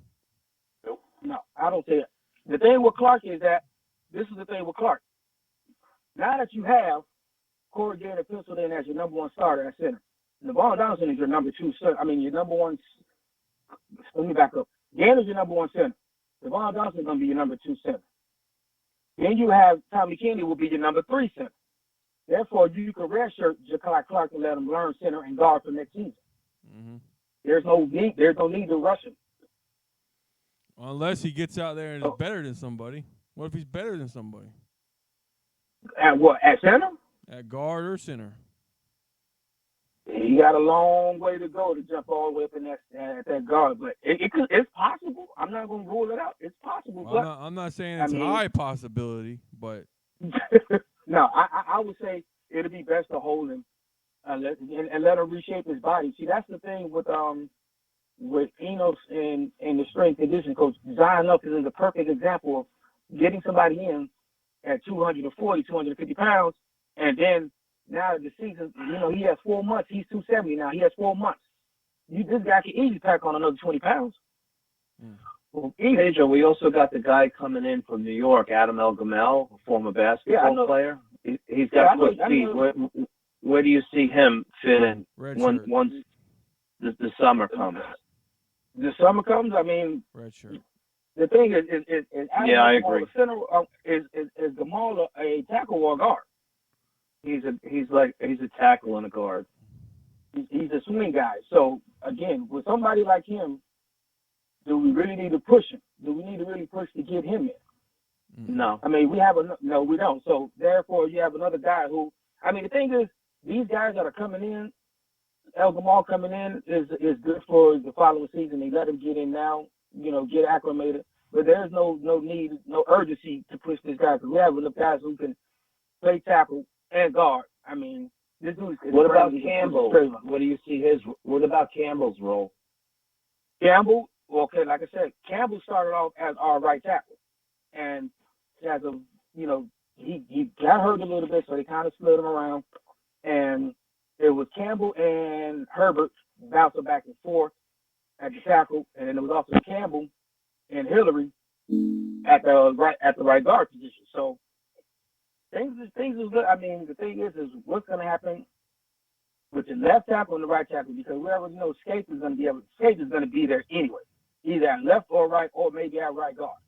Speaker 11: Nope. No, I don't say that. The thing with Clark is that this is the thing with Clark. Now that you have Corey Gainer penciled in as your number one starter at center, Navon Donaldson is your number two center. I mean, your number one. Let me back up. Gainer's your number one center. Navon Donaldson is going to be your number two center. Then you have Tommy Kennedy will be your number three center. Therefore, you can redshirt Ja'Clyde Clark and let him learn center and guard for next season.
Speaker 2: Mm-hmm.
Speaker 11: There's no need to rush him.
Speaker 2: Unless he gets out there and is better than somebody. What if he's better than somebody?
Speaker 11: At what? At center?
Speaker 2: At guard or center.
Speaker 11: He got a long way to go to jump all the way up in that guard, but it's possible. I'm not going to rule it out. It's possible.
Speaker 2: Well, I'm not saying it's a high possibility, but
Speaker 11: no, I would say it'd be best to hold him and let him reshape his body. See, that's the thing with Enos and the strength conditioning coach. Zion Nelson is a perfect example of getting somebody in at 240, 250 pounds, and then now the season, he has 4 months. He's 270 now. He has 4 months. This guy can easily pack on another 20 pounds.
Speaker 5: Well, Pedro, we also got the guy coming in from New York, Adam El Gamel, a former basketball player. He's got good speed. Where do you see him fit in once the summer comes?
Speaker 11: The summer comes. I mean,
Speaker 2: red shirt.
Speaker 11: The thing is Adam
Speaker 5: I agree.
Speaker 11: Center, is Gamal a tackle or a guard?
Speaker 5: He's a tackle and a guard.
Speaker 11: He's a swing guy. So again, with somebody like him, do we really need to push him? Do we need to really push to get him in?
Speaker 5: No.
Speaker 11: I mean, we don't. So therefore, you have another guy who. I mean, the thing is, these guys that are coming in, El Gamal coming in is good for the following season. They let him get in now, get acclimated. But there's no need, no urgency to push this guy because we have enough guys who can play tackle and guard. I mean, this dude.
Speaker 5: What about Campbell? What do you see what about Campbell's role?
Speaker 11: Campbell, okay, like I said, Campbell started off as our right tackle, and as a he got hurt a little bit, so they kind of split him around, and it was Campbell and Herbert bouncing back and forth at the tackle, and then it was also Campbell and Hillary at the right guard position. So things is good. I mean, the thing is what's going to happen with the left tackle and the right tackle, because we already know Escape is going to be there anyway, either at left or right, or maybe at right guard.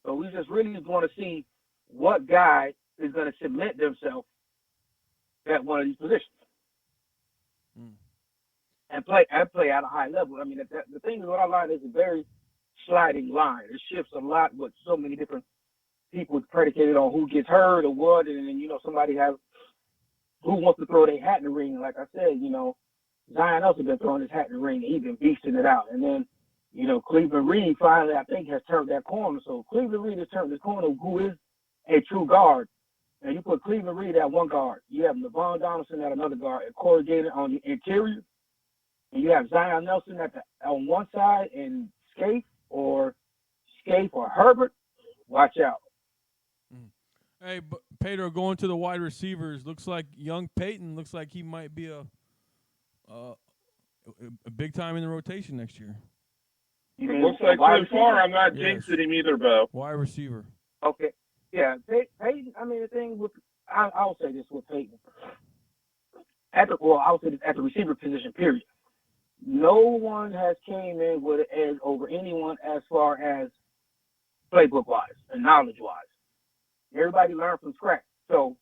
Speaker 11: So we just really want to see what guy is going to submit themselves at one of these positions and play at a high level. I mean, the thing is, what our line is a very sliding line. It shifts a lot with so many different people predicated on who gets hurt or what, and then somebody has who wants to throw their hat in the ring. Like I said, Zion also been throwing his hat in the ring. He's been beasting it out, and then Cleveland Reed finally, I think, has turned that corner. So Cleveland Reed has turned the corner, who is a true guard. And you put Cleveland Reed at one guard. You have Navon Donaldson at another guard, and Corey Gainer on the interior. And you have Zion Nelson on one side, and Scaife or Herbert. Watch out.
Speaker 2: Hey, but Pedro, going to the wide receivers, looks like young Peyton looks like he might be a big time in the rotation next year.
Speaker 4: It looks like so far I'm not jinxing him either, Bo.
Speaker 2: Wide receiver.
Speaker 11: Okay. Yeah, Peyton, I mean, the thing with, I'll say this with Peyton. I'll say this at the receiver position, period. no one has came in with an edge over anyone as far as playbook-wise and knowledge-wise. Everybody learned from scratch. So,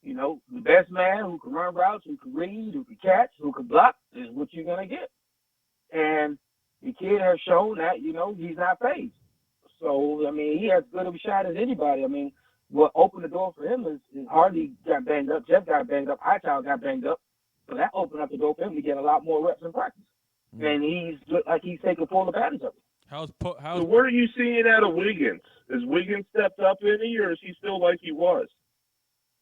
Speaker 11: the best man who can run routes, who can read, who can catch, who can block is what you're going to get. And the kid has shown that, he's not phased. So, he has as good of a shot as anybody. What opened the door for him is Hardy got banged up, Jeff got banged up, Hightower got banged up. So that opened up the door for him to get a lot more reps in practice. And he's looked like he's taking full advantage of it.
Speaker 4: So what are you seeing out of Wiggins? Has Wiggins stepped up any, or is he still like he was?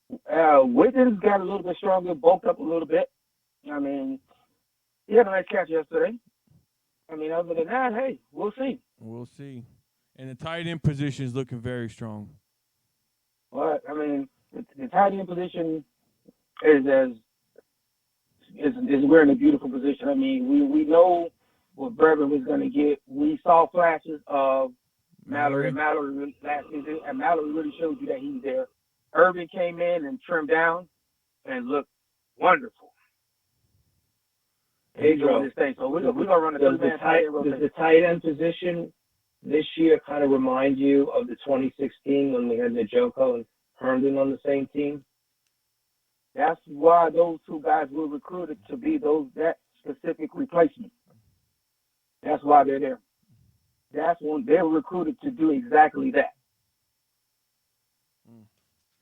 Speaker 11: Wiggins got a little bit stronger, bulked up a little bit. He had a nice catch yesterday. Other than that, hey, we'll see.
Speaker 2: We'll see. And the tight end position is looking very strong.
Speaker 11: Well, the tight end position is we're in a beautiful position. We know what Bourbon was going to get. We saw flashes of Mallory last season, and Mallory really showed you that he's there. Irvin came in and trimmed down and looked wonderful. He's doing his thing. So we're going to run a two-man tight end rotation.
Speaker 5: Does the tight end position this year kind of remind you of the 2016 when we had Njoku and Herndon on the same team?
Speaker 11: That's why those two guys were recruited to be that specific replacement. That's why they're there. That's when they were recruited to do exactly that.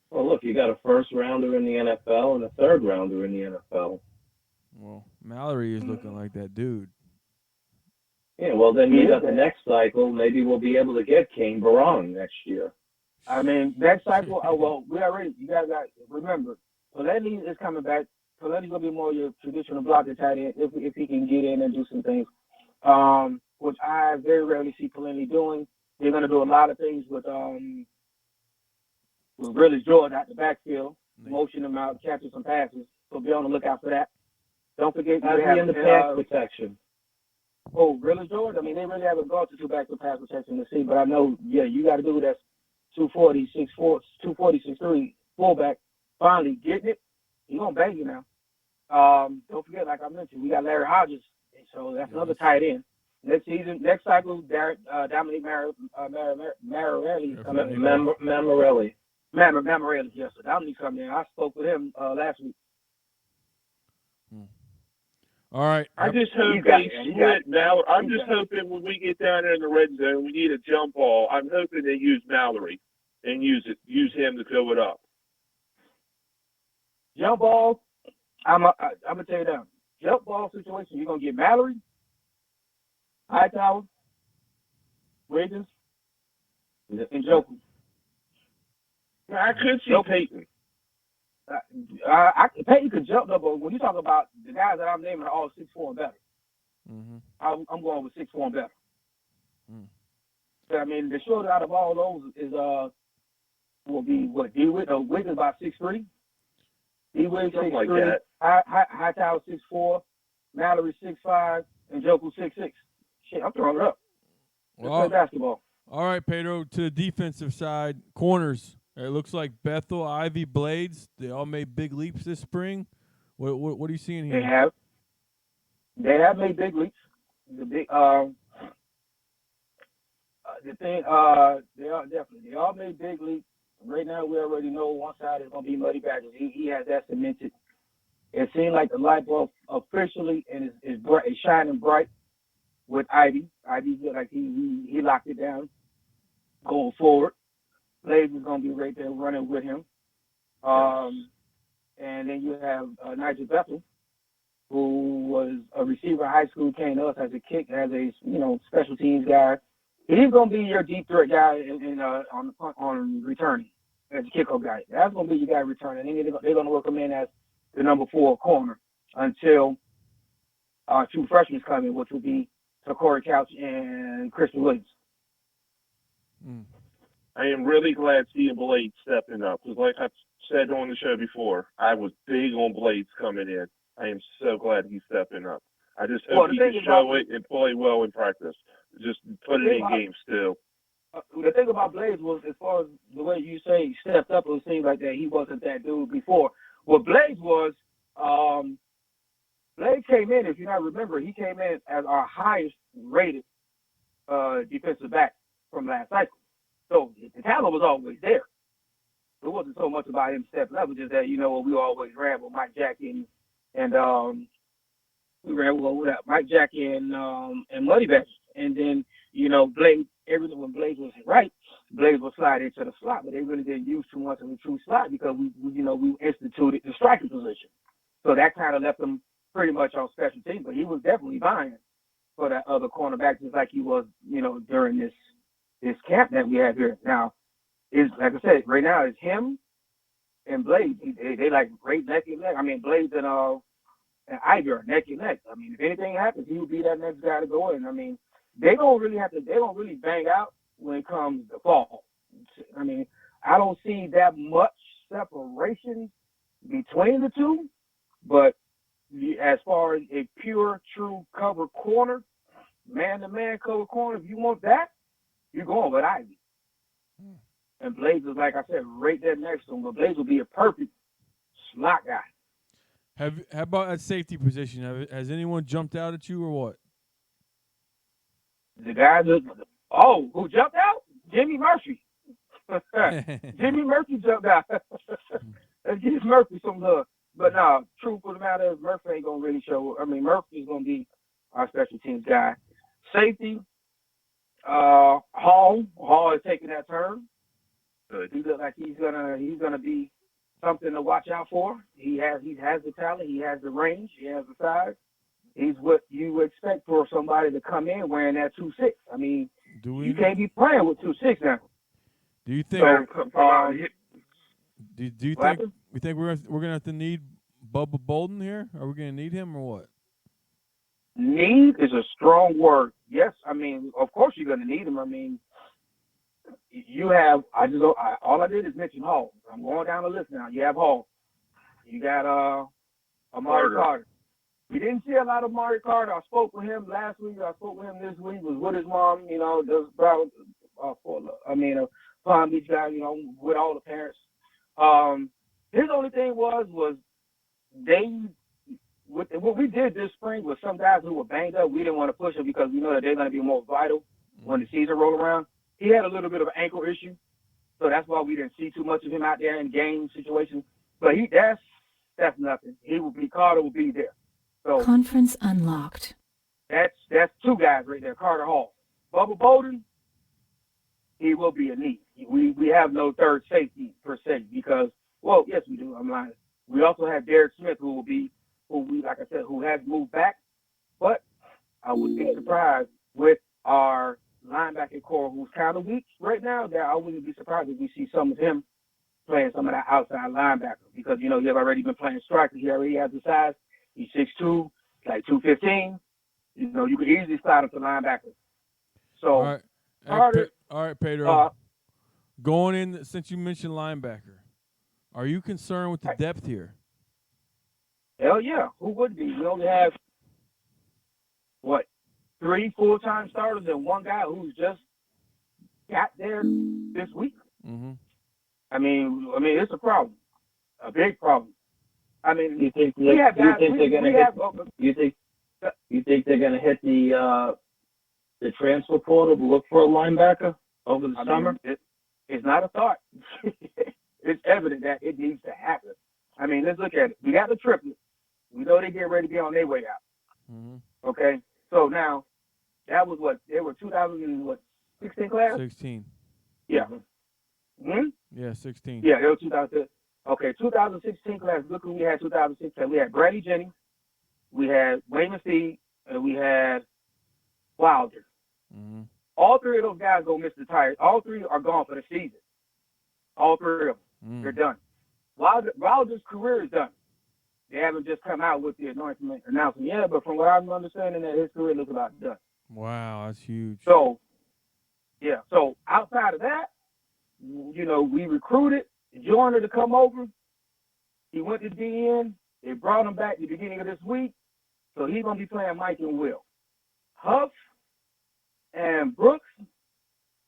Speaker 5: Well, look, you got a first rounder in the NFL and a third rounder in the NFL.
Speaker 2: Well, Mallory is looking like that dude.
Speaker 5: Yeah, well, then you got the next cycle. Maybe we'll be able to get Kane Barong next year.
Speaker 11: Next cycle, you guys got to remember, Pelletti is coming back. Pelletti's going to be more your traditional blocker tight end if he can get in and do some things, which I very rarely see Pelletti doing. They're going to do a lot of things with Willis Jordan out the backfield, motion him out, catching some passes. So be on the lookout for that. Don't forget
Speaker 5: you have in the pass protection.
Speaker 11: Oh, Willis Jordan? They really haven't gone to two back to pass protection to see, but I know, you got to do that. 240, 6'4", 240, 6'3", fullback. Finally getting it. He's going to bang you now. Don't forget, like I mentioned, we got Larry Hodges, so that's another tight end. Next cycle, Dominic Mamarelli. Mamarelli, yes. So Dominic's coming in. I spoke with him last week.
Speaker 2: All right.
Speaker 4: I just hope they split Mallory. I'm just hoping when we get down there in the red zone, we need a jump ball. I'm hoping they use Mallory and use him to fill it up.
Speaker 11: Jump ball, I'm gonna tell you that. Jump ball situation, you're gonna get Mallory, Hightower, Wiggins, and Joker.
Speaker 4: I could see Peyton.
Speaker 11: Peyton could jump though, but when you talk about the guys that I'm naming are all 6'4" and better.
Speaker 2: Mm-hmm.
Speaker 11: I'm going with 6'4" and better. The shorter out of all those is will be what Wiggins about 6'3". D-Wade 6'3", Hightower 6'4", Mallory 6'5", and Joku 6'6". Shit, I'm throwing it up. Let's play basketball.
Speaker 2: All right, Pedro, to the defensive side, corners. It looks like Bethel, Ivy, Blades, they all made big leaps this spring. What are you seeing here?
Speaker 11: They have made big leaps. They all made big leaps. Right now, we already know one side is going to be Muddy Badgers. He has that cemented. It seems like the light bulb officially is shining bright with Ivy. Ivy, like he locked it down going forward. Blades is going to be right there running with him. And then you have Nigel Bethel, who was a receiver in high school, came to us as a special teams guy. He's going to be your deep threat guy on returning as a kickoff guy. That's going to be your guy returning. And they're going to work him in as the number 4 corner until our 2 freshmen come in, which will be Corey Couch and Christian Williams.
Speaker 4: I am really glad seeing Blades stepping up because, like I said on the show before, I was big on Blades coming in. I am so glad he's stepping up. I just hope he can show it and play well in practice. Just put it in games still.
Speaker 11: The thing about Blades was, as far as the way you say he stepped up, it seemed like that he wasn't that dude before. What Blades was, Blade came in, if you not remember, he came in as our highest rated defensive back from last cycle. So the talent was always there. It wasn't so much about him stepping up, it was just that, we always ran with Mike Jackie and we ran with Mike Jackie and Muddy Badgers. And then, Blade, everything when Blade was right, Blade would slide into the slot, but they really didn't use too much of the true slot because we instituted the striking position. So that kind of left him pretty much on special teams, but he was definitely vying for that other cornerback just like he was, during this camp that we have here. Now, like I said, right now it's him and Blade. They like great neck and neck. I mean, Blades and Ivy are neck and neck. I mean, if anything happens, he would be that next guy to go in. I mean, they don't really bang out when it comes to fall. I mean, I don't see that much separation between the two, but as far as a pure, true cover corner, man-to-man cover corner, if you want that, you're going with Ivy. And Blades is, like I said, right there next to him. But Blades will be a perfect slot guy.
Speaker 2: How about at safety position? Has anyone jumped out at you or what?
Speaker 11: The guy who jumped out? Jimmy Murphy. Jimmy Murphy jumped out. Let's give Murphy some love. But no, truth of the matter is Murphy ain't going to really show. I mean, Murphy is going to be our special teams guy. Safety, Hall is taking that turn. He looks like he's gonna be something to watch out for. He has the talent, he has the range, he has the size. He's what you would expect for somebody to come in wearing that 2.6. I mean, you can't be playing with 2.6 now.
Speaker 2: Do you think? Do you think we're gonna have to need Bubba Bolden here? Are we gonna need him or what?
Speaker 11: Need is a strong word. Yes, I mean, of course you're gonna need him. I mean, you have. All I did is mention Hall. I'm going down the list now. You have Hall. You got Amari Carter. We didn't see a lot of Amari Carter. I spoke with him last week. I spoke with him this week. Was with his mom. Palm Beach guy. With all the parents. His only thing was what we did this spring was some guys who were banged up. We didn't want to push them because we know that they're going to be more vital when the season roll around. He had a little bit of an ankle issue, so that's why we didn't see too much of him out there in game situations. But that's nothing. Carter will be there. So
Speaker 7: Conference unlocked.
Speaker 11: That's two guys right there, Carter Hall. Bubba Bolden, he will be a need. We have no third safety per se because, well, yes we do. I'm lying. We also have Derek Smith who has moved back, but I wouldn't be surprised with our linebacker core who's kind of weak right now. That I wouldn't be surprised if we see some of him playing some of that outside linebacker because he have already been playing striker. He already has the size. He's 6'2", like 215. You could easily slide him to linebacker. So
Speaker 2: all right, Pedro. Going in, since you mentioned linebacker, are you concerned with the depth here?
Speaker 11: Hell yeah. Who would be? We only have, 3 full-time starters and one guy who's just got there this week.
Speaker 2: Mm-hmm.
Speaker 11: I mean, it's a problem, a big problem. I mean,
Speaker 12: you think they're gonna hit the transfer portal to look for a linebacker over the summer?
Speaker 11: It's not a thought. It's evident that it needs to happen. I mean, let's look at it. We got the triplets. We know they get ready to be on their way out.
Speaker 2: Mm-hmm.
Speaker 11: Okay, so now that was they were 2016 class.
Speaker 2: 16.
Speaker 11: Yeah. Hmm?
Speaker 2: Yeah, 16.
Speaker 11: Yeah, they were 2000. Okay, 2016 class. Look who we had 2016. We had Brady Jennings, we had Wayman Steed, and we had Wilder.
Speaker 2: Mm-hmm.
Speaker 11: All three of those guys gonna miss the tires. All three are gone for the season. All three of them. They're done. Wilder's career is done. They haven't just come out with the announcement yet, but from what I'm understanding, that his career looks about done.
Speaker 2: Wow, that's huge.
Speaker 11: So, yeah. So outside of that, we recruited Joyner to come over. He went to DN. They brought him back at the beginning of this week. So he's going to be playing Mike and Will. Huff and Brooks,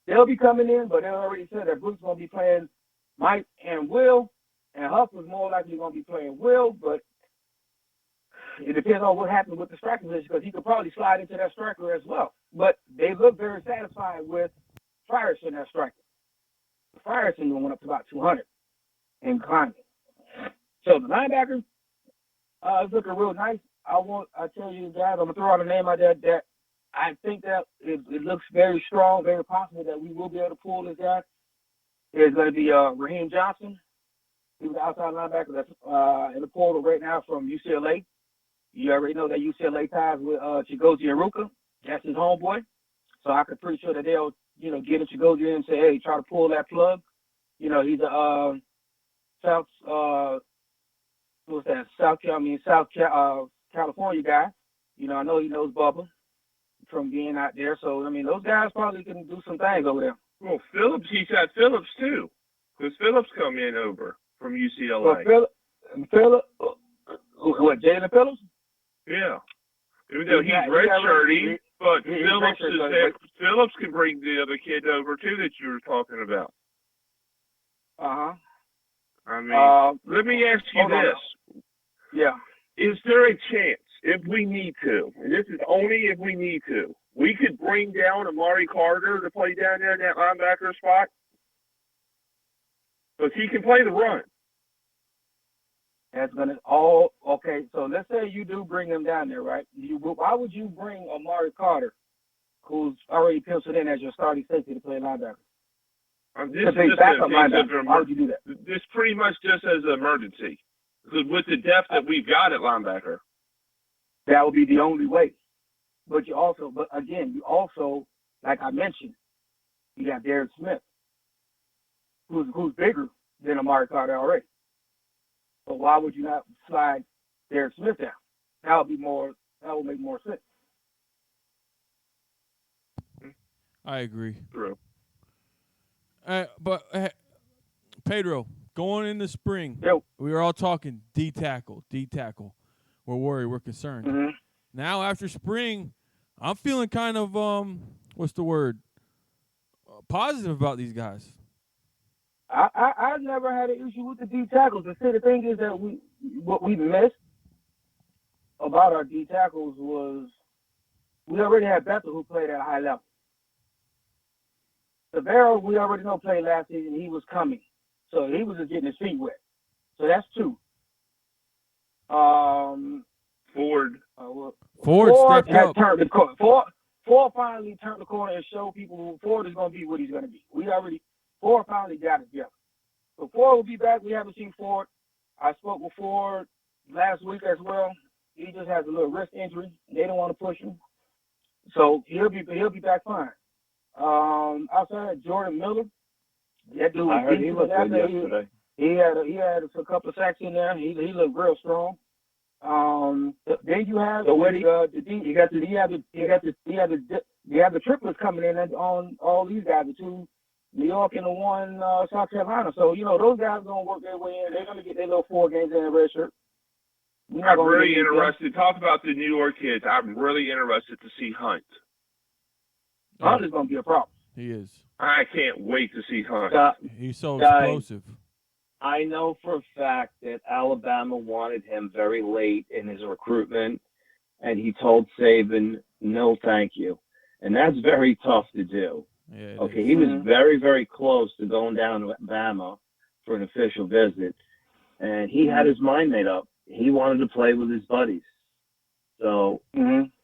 Speaker 11: they'll be coming in, but they already said that Brooks is going to be playing Mike and Will, and Huff is more likely going to be playing Will, but it depends on what happened with the striker position because he could probably slide into that striker as well. But they look very satisfied with Frierson, that striker. Frierson went up to about 200 and climbing. So the linebacker is looking real nice. I tell you guys, I'm gonna throw out a name out there that I think that it looks very strong, very possible that we will be able to pull this guy. It's going to be Raheem Johnson. He's the outside linebacker that's in the portal right now from UCLA. You already know that UCLA ties with Chigozie Aruka. That's his homeboy. So I'm pretty sure that they'll, get at Chigozie and say, hey, try to pull that plug. He's a South California guy. I know he knows Bubba from being out there. So, those guys probably can do some things over there.
Speaker 4: Well, Phillips, he's got Phillips too, because Phillips come in over from UCLA.
Speaker 11: Well, Phillips, what, Jalen Phillips?
Speaker 4: Yeah. Even though he's redshirting, but Phillips can bring the other kid over too that you were talking about.
Speaker 11: Uh-huh.
Speaker 4: Let me ask you this.
Speaker 11: Yeah.
Speaker 4: Is there a chance, if we need to, and this is only if we need to, we could bring down Amari Carter to play down there in that linebacker spot? Because he can play the run.
Speaker 11: That's okay. So let's say you do bring him down there, right? Why would you bring Amari Carter, who's already penciled in as your starting safety, to play linebacker? Why would you do that?
Speaker 4: This pretty much just as an emergency. Because with the depth that we've got at linebacker.
Speaker 11: That would be the only way. But you also, like I mentioned, you got Derek Smith, who's bigger than Amari Carter already. So why would you not slide Derek Smith down? That would make more sense.
Speaker 2: I agree.
Speaker 4: True.
Speaker 2: But Pedro, going in the spring, we were all talking D tackle. We're worried. We're concerned.
Speaker 11: Mm-hmm.
Speaker 2: Now after spring, I'm feeling kind of positive about these guys.
Speaker 11: I never had an issue with the D tackles. The thing is that what we missed about our D tackles was we already had Bethel who played at a high level. Severo, we already know played last season. He was coming, so he was just getting his feet wet. So that's two.
Speaker 4: Ford
Speaker 2: stepped up.
Speaker 11: Ford finally turned the corner and showed people who Ford is going to be what he's going to be. Ford finally got it together. So Ford will be back. We haven't seen Ford. I spoke with Ford last week as well. He just has a little wrist injury. They don't want to push him. So he'll be back fine. Outside Jordan Miller, that dude.
Speaker 12: I heard he looked good yesterday.
Speaker 11: He had a couple of sacks in there. He looked real strong. Then you have you have the triplets coming in on all these guys, the two New York and the one South Carolina. So those guys are gonna work their way in. They're gonna get their little 4 games in a red shirt.
Speaker 4: I'm really interested. Talk about the New York kids. I'm really interested to see Hunt.
Speaker 11: Hunt is gonna be a problem.
Speaker 2: He is.
Speaker 4: I can't wait to see Hunt.
Speaker 2: He's so explosive.
Speaker 12: I know for a fact that Alabama wanted him very late in his recruitment, and he told Saban, no, thank you. And that's very tough to do.
Speaker 2: Yeah,
Speaker 12: okay, he was very, very close to going down to Alabama for an official visit, and he had his mind made up. He wanted to play with his buddies. So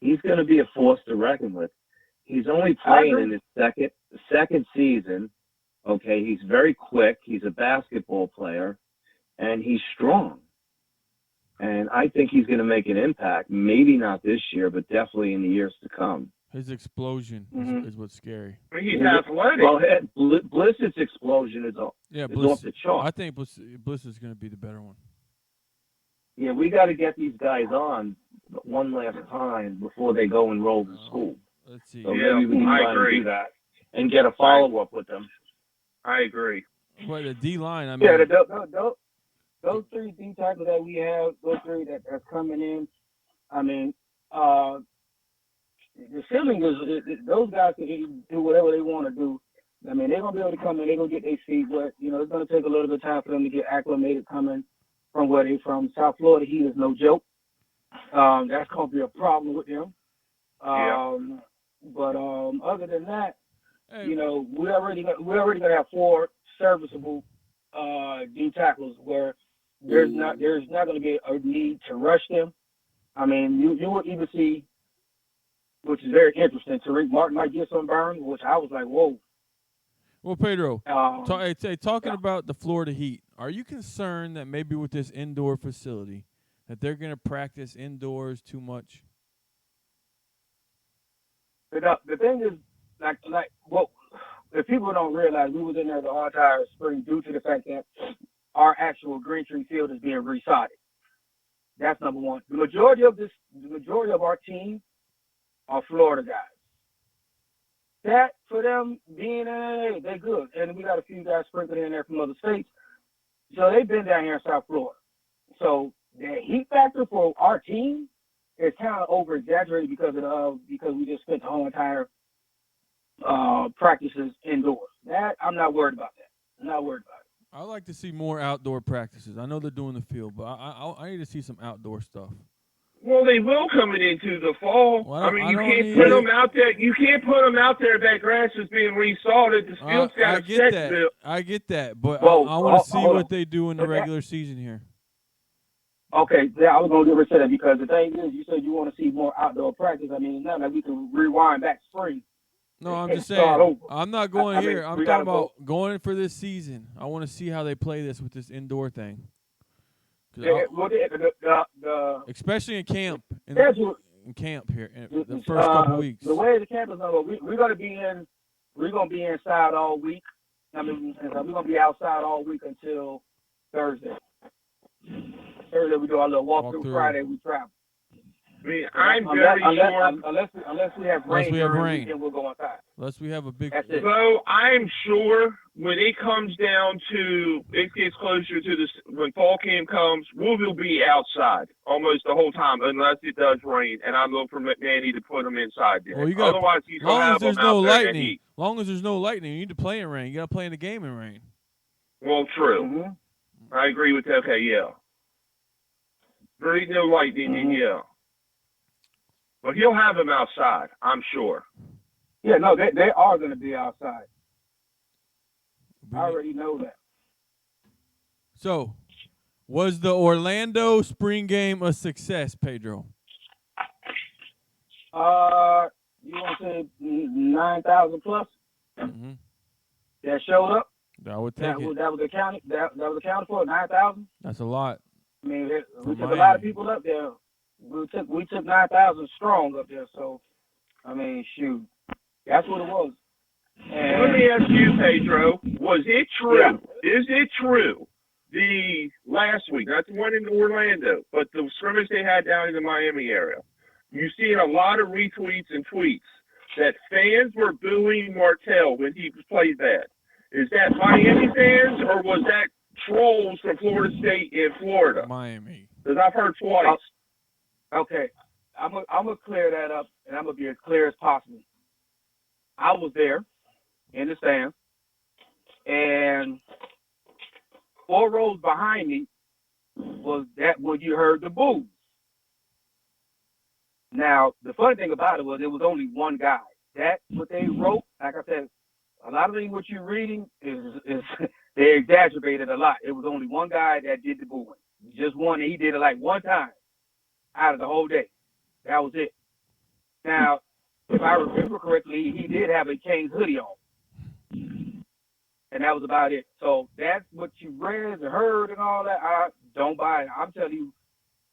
Speaker 12: he's going to be a force to reckon with. He's only playing in his second season. Okay, he's very quick. He's a basketball player, and he's strong. And I think he's going to make an impact. Maybe not this year, but definitely in the years to come.
Speaker 2: His explosion is what's scary.
Speaker 4: He's athletic.
Speaker 12: Well, Bliss's explosion is off the chart.
Speaker 2: I think Bliss is going to be the better one.
Speaker 12: Yeah, we got to get these guys on one last time before they go enroll in school.
Speaker 2: Let's see.
Speaker 12: So maybe we can try and do that and get a follow-up with them.
Speaker 4: I agree.
Speaker 2: But the D-line,
Speaker 11: those 3 D tackles that we have, those 3 that's coming in, the ceiling is those guys can do whatever they want to do. They're going to be able to come in, they're going to get their feet wet. It's going to take a little bit of time for them to get acclimated coming from where they're from. South Florida heat is no joke. That's gonna be a problem with him. But other than that, you know, we're already gonna have 4 serviceable D tackles where there's not going to be a need to rush them. I mean, you will even see, which is very interesting, Tariq Martin might get some burn, which I was like, whoa.
Speaker 2: Well, Pedro, talking about the Florida Heat, are you concerned that maybe with this indoor facility that they're going to practice indoors too much?
Speaker 11: The thing is, if people don't realize, we was in there the entire spring due to the fact that our actual Green Tree Field is being resodded. That's number one. The majority of our team are Florida guys. That, for them being in, they're good. And we got a few guys sprinkled in there from other states. So they've been down here in South Florida. So the heat factor for our team is kind of over-exaggerated because we just spent the whole entire practices indoors. That, I'm not worried about that. I'm not worried about it.
Speaker 2: I'd like to see more outdoor practices. I know they're doing the field, but I need to see some outdoor stuff.
Speaker 4: Well, they will coming into the fall.
Speaker 2: Well,
Speaker 4: I mean, you can't put them out there. You can't put them out there. That grass is being resodded. The field's got a set built.
Speaker 2: I get that, but I want to see what they do in the regular season here.
Speaker 11: Okay, yeah, I was going to get rid of that because the thing is, you said you want to see more outdoor practice. I mean, it's not like we can rewind back spring.
Speaker 2: No, I'm just saying. I'm not going here. I'm talking about going for this season. I want to see how they play this with this indoor thing. Especially in camp. In camp here, in the first couple weeks.
Speaker 11: The way the camp is going, we're going to be in. We're going to be inside all week. I mean, we're going to be outside all week until Thursday. Thursday we do our little walkthrough. Friday we travel.
Speaker 4: I mean, I'm very sure.
Speaker 11: Unless we have rain, then we'll go inside.
Speaker 2: Unless we have a big.
Speaker 4: So I'm sure when it comes down to, it gets closer to this, when fall camp comes, we will be outside almost the whole time unless it does rain, and I'm looking for McNanny to put them inside there.
Speaker 2: Well,
Speaker 4: otherwise, he's going to have them out there in the heat.
Speaker 2: Long as there's no lightning, you need to play in rain. You got to play in the game in rain.
Speaker 4: Well, true. Mm-hmm. I agree with that. Okay, yeah. There ain't no lightning, yeah. But he'll have them outside, I'm sure.
Speaker 11: Yeah, no, they are going to be outside. I already know that.
Speaker 2: So, was the Orlando spring game a success, Pedro?
Speaker 11: You want to say 9,000 plus?
Speaker 2: Mm-hmm.
Speaker 11: That showed up?
Speaker 2: I would take it.
Speaker 11: That was accounted for, 9,000?
Speaker 2: That's a lot.
Speaker 11: I mean, we took a lot of people up there. We took 9,000 strong up there, so, I mean, shoot. That's what it was. And
Speaker 4: let me ask you, Pedro, was it true? Yeah. Is it true the last week, not the one in Orlando, but the scrimmage they had down in the Miami area, you seen a lot of retweets and tweets that fans were booing Martell when he played bad. Is that Miami fans or was that trolls from Florida State in Florida?
Speaker 2: Miami.
Speaker 4: Because I've heard twice.
Speaker 11: Okay, I'm gonna clear that up, and I'm gonna be as clear as possible. I was there in the stands, and 4 rows behind me was that when you heard the boos. Now, the funny thing about it was only one guy. That's what they wrote. Like I said, a lot of what you're reading is they exaggerated a lot. It was only one guy that did the booing. Just one. He did it like one time out of the whole day. That was it. Now, if I remember correctly, he did have a Canes hoodie on. And that was about it. So that's what you read and heard and all that. I don't buy it. I'm telling you,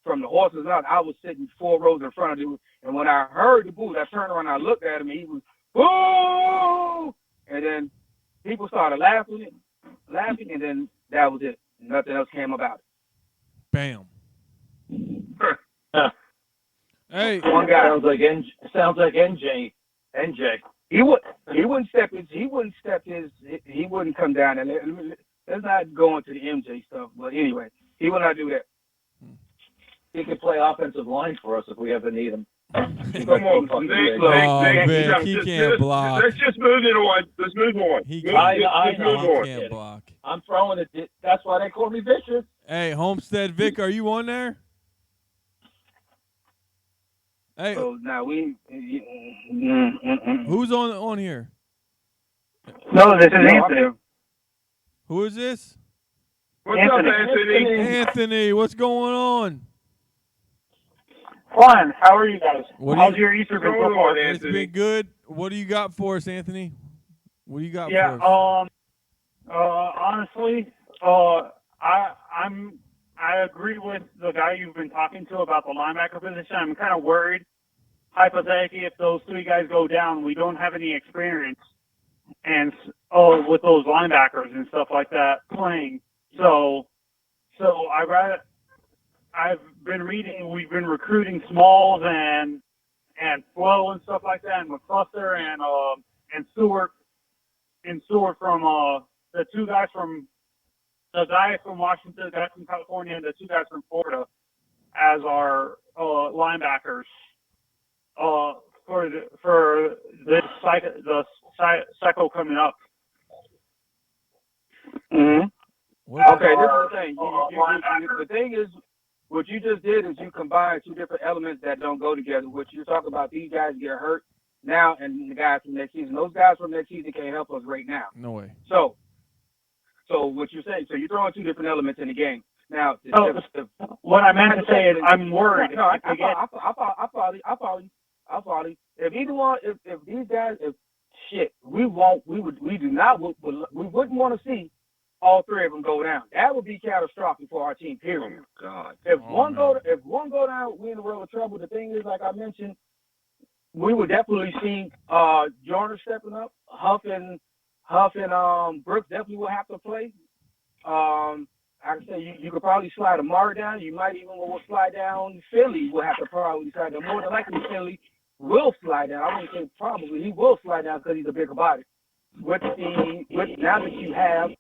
Speaker 11: from the horse's mouth, I was sitting 4 rows in front of him. And when I heard the boo, I turned around and I looked at him and he was, boo! And then people started laughing, and then that was it. Nothing else came about it.
Speaker 2: Bam. Hey,
Speaker 5: one guy sounds like NJ.
Speaker 11: He wouldn't come down and let's not go into the MJ stuff. But anyway, he would not do that.
Speaker 5: He could play offensive line for us if we ever need him.
Speaker 4: Come on, Vic,
Speaker 2: he can't block.
Speaker 4: Let's just move it on. Let's move on.
Speaker 2: He
Speaker 5: can't
Speaker 2: block.
Speaker 5: I'm throwing it. That's why they call me vicious.
Speaker 2: Hey, Homestead Vic, are you on there? Hey,
Speaker 11: So now
Speaker 2: who's on here?
Speaker 5: No, this is Anthony.
Speaker 2: Who is this?
Speaker 4: What's up, Anthony?
Speaker 2: Anthony, what's going on?
Speaker 13: Fine. How are you guys?
Speaker 2: How's
Speaker 13: your Easter been so far?
Speaker 2: It's been good. What do you got for us, Anthony? What do you got for us?
Speaker 13: Honestly, I agree with the guy you've been talking to about the linebacker position. I'm kind of worried, hypothetically, if those three guys go down, we don't have any experience and with those linebackers and stuff like that playing. So I've been reading. We've been recruiting Smalls and Flo and stuff like that, and McCluster and Stewart from the guy from Washington, the guy from California, and the two guys from Florida as our linebackers for the cycle coming up.
Speaker 11: Mm-hmm. Okay, this is the thing. The thing is, what you just did is you combined two different elements that don't go together. What you're talking about, these guys get hurt now, and the guys from next season. Those guys from next season can't help us right now.
Speaker 2: No way.
Speaker 11: So what you're saying, so you're throwing two different elements in the game. Now,
Speaker 13: what I meant to say is I'm worried.
Speaker 11: No, I follow you. If either one, if these guys, we wouldn't want to see all three of them go down. That would be catastrophic for our team. Period.
Speaker 4: Oh, God.
Speaker 11: If one go down, we're in a world of trouble. The thing is, like I mentioned, we would definitely see Joyner stepping up. Huff and Brooks definitely will have to play. I can say you could probably slide Amari down. You might even slide down Philly. Will have to probably slide down. More than likely, Philly will slide down. I wouldn't say probably. He will slide down because he's a bigger body. Now that you have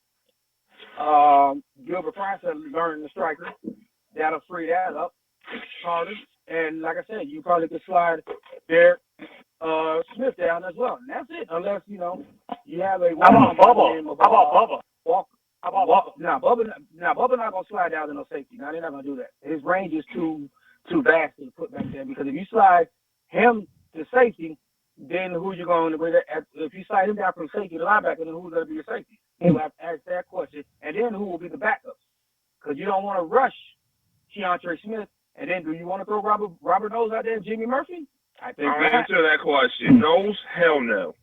Speaker 11: Gilbert Price learning the striker, that'll free that up. Carter, and like I said, you probably could slide Derek Smith down as well. And that's it, unless you have a.
Speaker 13: How about Bubba?
Speaker 11: Bubba not gonna slide down to no safety. Now they're not gonna do that. His range is too vast to put back there, because if you slide him to safety, then who you going to? If you slide him down from safety to linebacker, then who's going to be your safety? You have to ask that question, and then who will be the backups? Because you don't want to rush Keontre Smith, and then do you want to throw Robert Knowles out there and Jimmy Murphy? I think
Speaker 4: I'll answer that question. Knowles, hell no.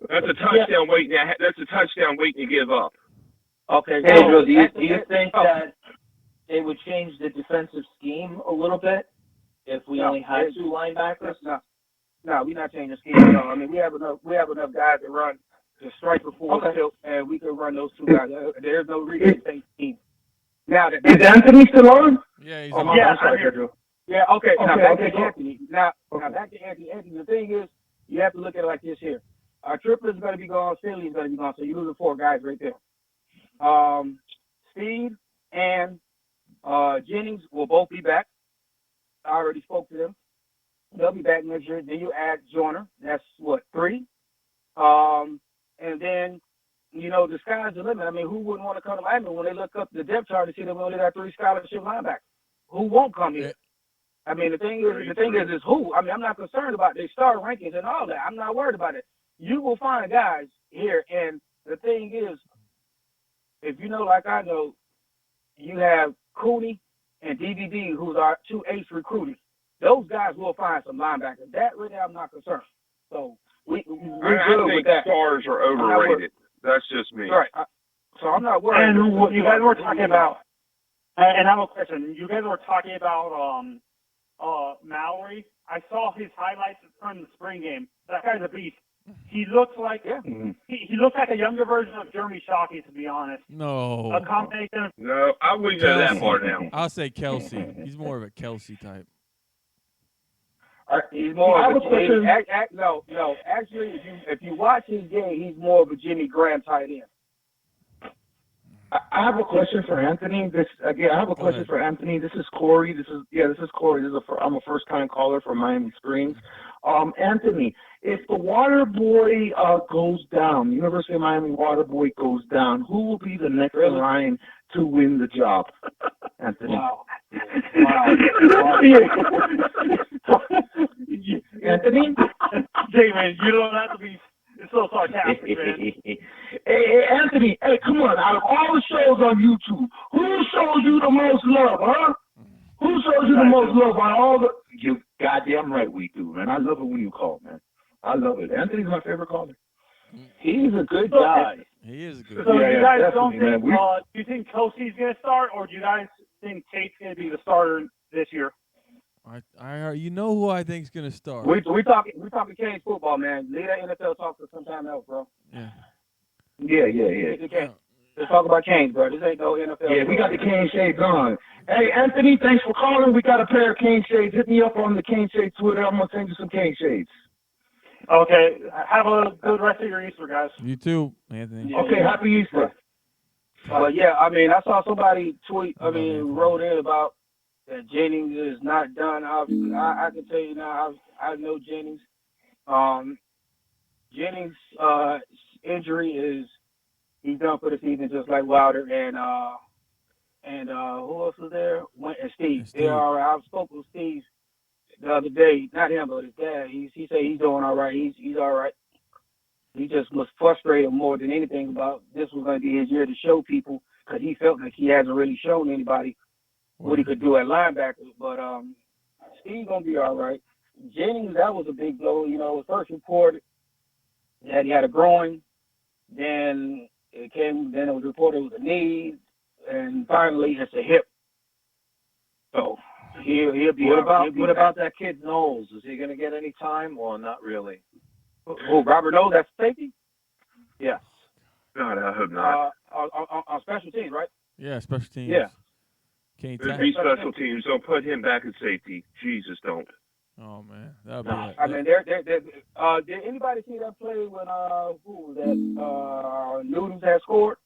Speaker 4: That's a touchdown waiting. That's a touchdown waiting to give up.
Speaker 11: Okay.
Speaker 14: Pedro, do you think that it would change the defensive scheme a little bit if we only had two linebackers?
Speaker 11: No, we're not changing the scheme at all. I mean, we have enough guys to run the striker forward, and we can run those two guys. There's no reason to change the scheme. Now,
Speaker 1: is Anthony still on?
Speaker 2: Yeah, he's
Speaker 11: on.
Speaker 2: on.
Speaker 11: Yeah, I'm sorry, Pedro. Yeah, okay. Now back to Anthony. Now back to Anthony. Anthony, the thing is, you have to look at it like this here. Our triplet is going to be gone. Finley is going to be gone. So you're losing four guys right there. Steve and Jennings will both be back. I already spoke to them. They'll be back next year. Then you add Joyner. That's what, 3? And then, the sky's the limit. I mean, who wouldn't want to come to Miami when they look up the depth chart and see that we only got 3 scholarship linebackers? Who won't come here? I mean, the thing is who. I mean, I'm not concerned about their star rankings and all that. I'm not worried about it. You will find guys here, and the thing is, if you know, like I know, you have Cooney and DVD, who's our 2 ace recruiters. Those guys will find some linebackers. That really, I'm not concerned. So we're good with that.
Speaker 4: Stars are overrated. That's just me.
Speaker 11: Right. So I'm not worried.
Speaker 13: And what you guys were talking about, and I have a question. You guys were talking about Mallory. I saw his highlights from the spring game. That guy's a beast. He looks like he looks like a younger version of Jeremy Shockey, to be honest.
Speaker 2: No.
Speaker 13: A combination.
Speaker 4: No, I wouldn't go that far now.
Speaker 2: I'll say Kelsey. He's more of a Kelsey type.
Speaker 11: He's more of a Jimmy. Actually, if you watch his game, he's more of a Jimmy Graham tight end.
Speaker 1: I have a question for Anthony. This is Corey. This is Corey. I'm a first-time caller for Miami Springs. Anthony, if the water boy goes down, University of Miami water boy goes down, who will be the next in line to win the job? Anthony.
Speaker 11: Wow. Anthony?
Speaker 13: David, you don't have to be so sarcastic, man.
Speaker 11: Hey, Anthony, hey, come on. Out of all the shows on YouTube, who shows you the most love, huh? Who shows you the most love on all the... You goddamn right we do, man. I love it when you call, man. I love it. Anthony's my favorite caller.
Speaker 12: He's a good guy.
Speaker 2: He is a good
Speaker 13: So
Speaker 2: guy.
Speaker 13: you guys don't think,
Speaker 11: man.
Speaker 13: do you think Kelsey's going to start, or do you guys think Tate's going to be the starter this year?
Speaker 2: You know who I think's gonna start.
Speaker 11: We talking Canes football, man. Leave that NFL talk for sometime else, bro.
Speaker 2: Yeah.
Speaker 11: Yeah. Let's talk about Canes, bro. This ain't no NFL.
Speaker 1: Yeah, we got the Cane Shades on. Hey, Anthony, thanks for calling. We got a pair of Cane Shades. Hit me up on the Cane Shades Twitter. I'm gonna send you some Cane Shades.
Speaker 13: Okay. Have a good rest of your Easter, guys.
Speaker 2: You too, Anthony.
Speaker 1: Okay, happy Easter.
Speaker 11: But yeah, I mean, I saw somebody wrote in about that Jennings is not done. Obviously, I can tell you now, I know Jennings. Jennings' injury is he's done for the season, just like Wilder and who else was there? And Steve. They are. I spoke with Steve the other day. Not him, but his dad. He said he's doing all right. He's all right. He just was frustrated more than anything about this was going to be his year to show people, because he felt like he hasn't really shown anybody what he could do at linebacker. But Steve's going to be all right. Jennings, that was a big blow. You know, it was first reported that he had a groin. Then it was reported it was a knee. And finally, it's a hip. So he'll be
Speaker 12: What about that kid Knowles? Is he going to get any time or not really?
Speaker 11: Oh, Robert Knowles, that's safety?
Speaker 12: Yes.
Speaker 4: God, I hope not.
Speaker 11: On special teams, right?
Speaker 2: Yeah, special teams.
Speaker 11: Yeah.
Speaker 2: Can't
Speaker 4: It'd be special teams. Don't put him back at safety. Jesus, don't.
Speaker 2: Oh man, that'd be.
Speaker 11: I mean, did anybody see that play when who was that? Noodles had scored?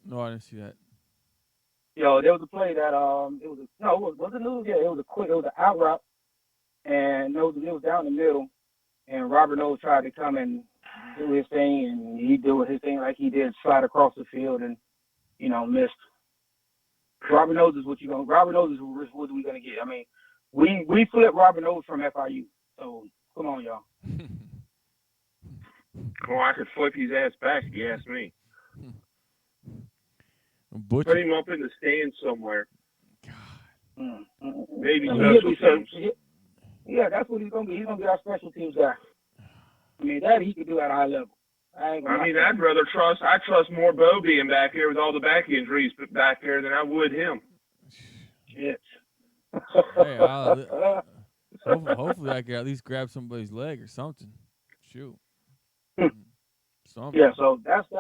Speaker 2: No, I didn't see that.
Speaker 11: Yo, there was a play that was it Noodles? Yeah, it was an out route, and it was down the middle, and Robert Knowles tried to come and do his thing, and he did his thing like he did, slide across the field, and missed. Robert Knowles is what we gonna get. I mean, we flipped Robert Knowles from FIU, so come on, y'all.
Speaker 4: Oh, I could flip his ass back if you ask me.
Speaker 2: Butcher.
Speaker 4: Put him up in the stands somewhere. Maybe
Speaker 11: special
Speaker 4: teams.
Speaker 11: Yeah, that's what he's gonna be. He's gonna be our special teams guy. I mean, that he could do at a high level. I trust more Bo being back here with all the back injuries back there than I would him. Shit.
Speaker 2: Hey, hopefully I can at least grab somebody's leg or something. Shoot. Something.
Speaker 11: Yeah, so that's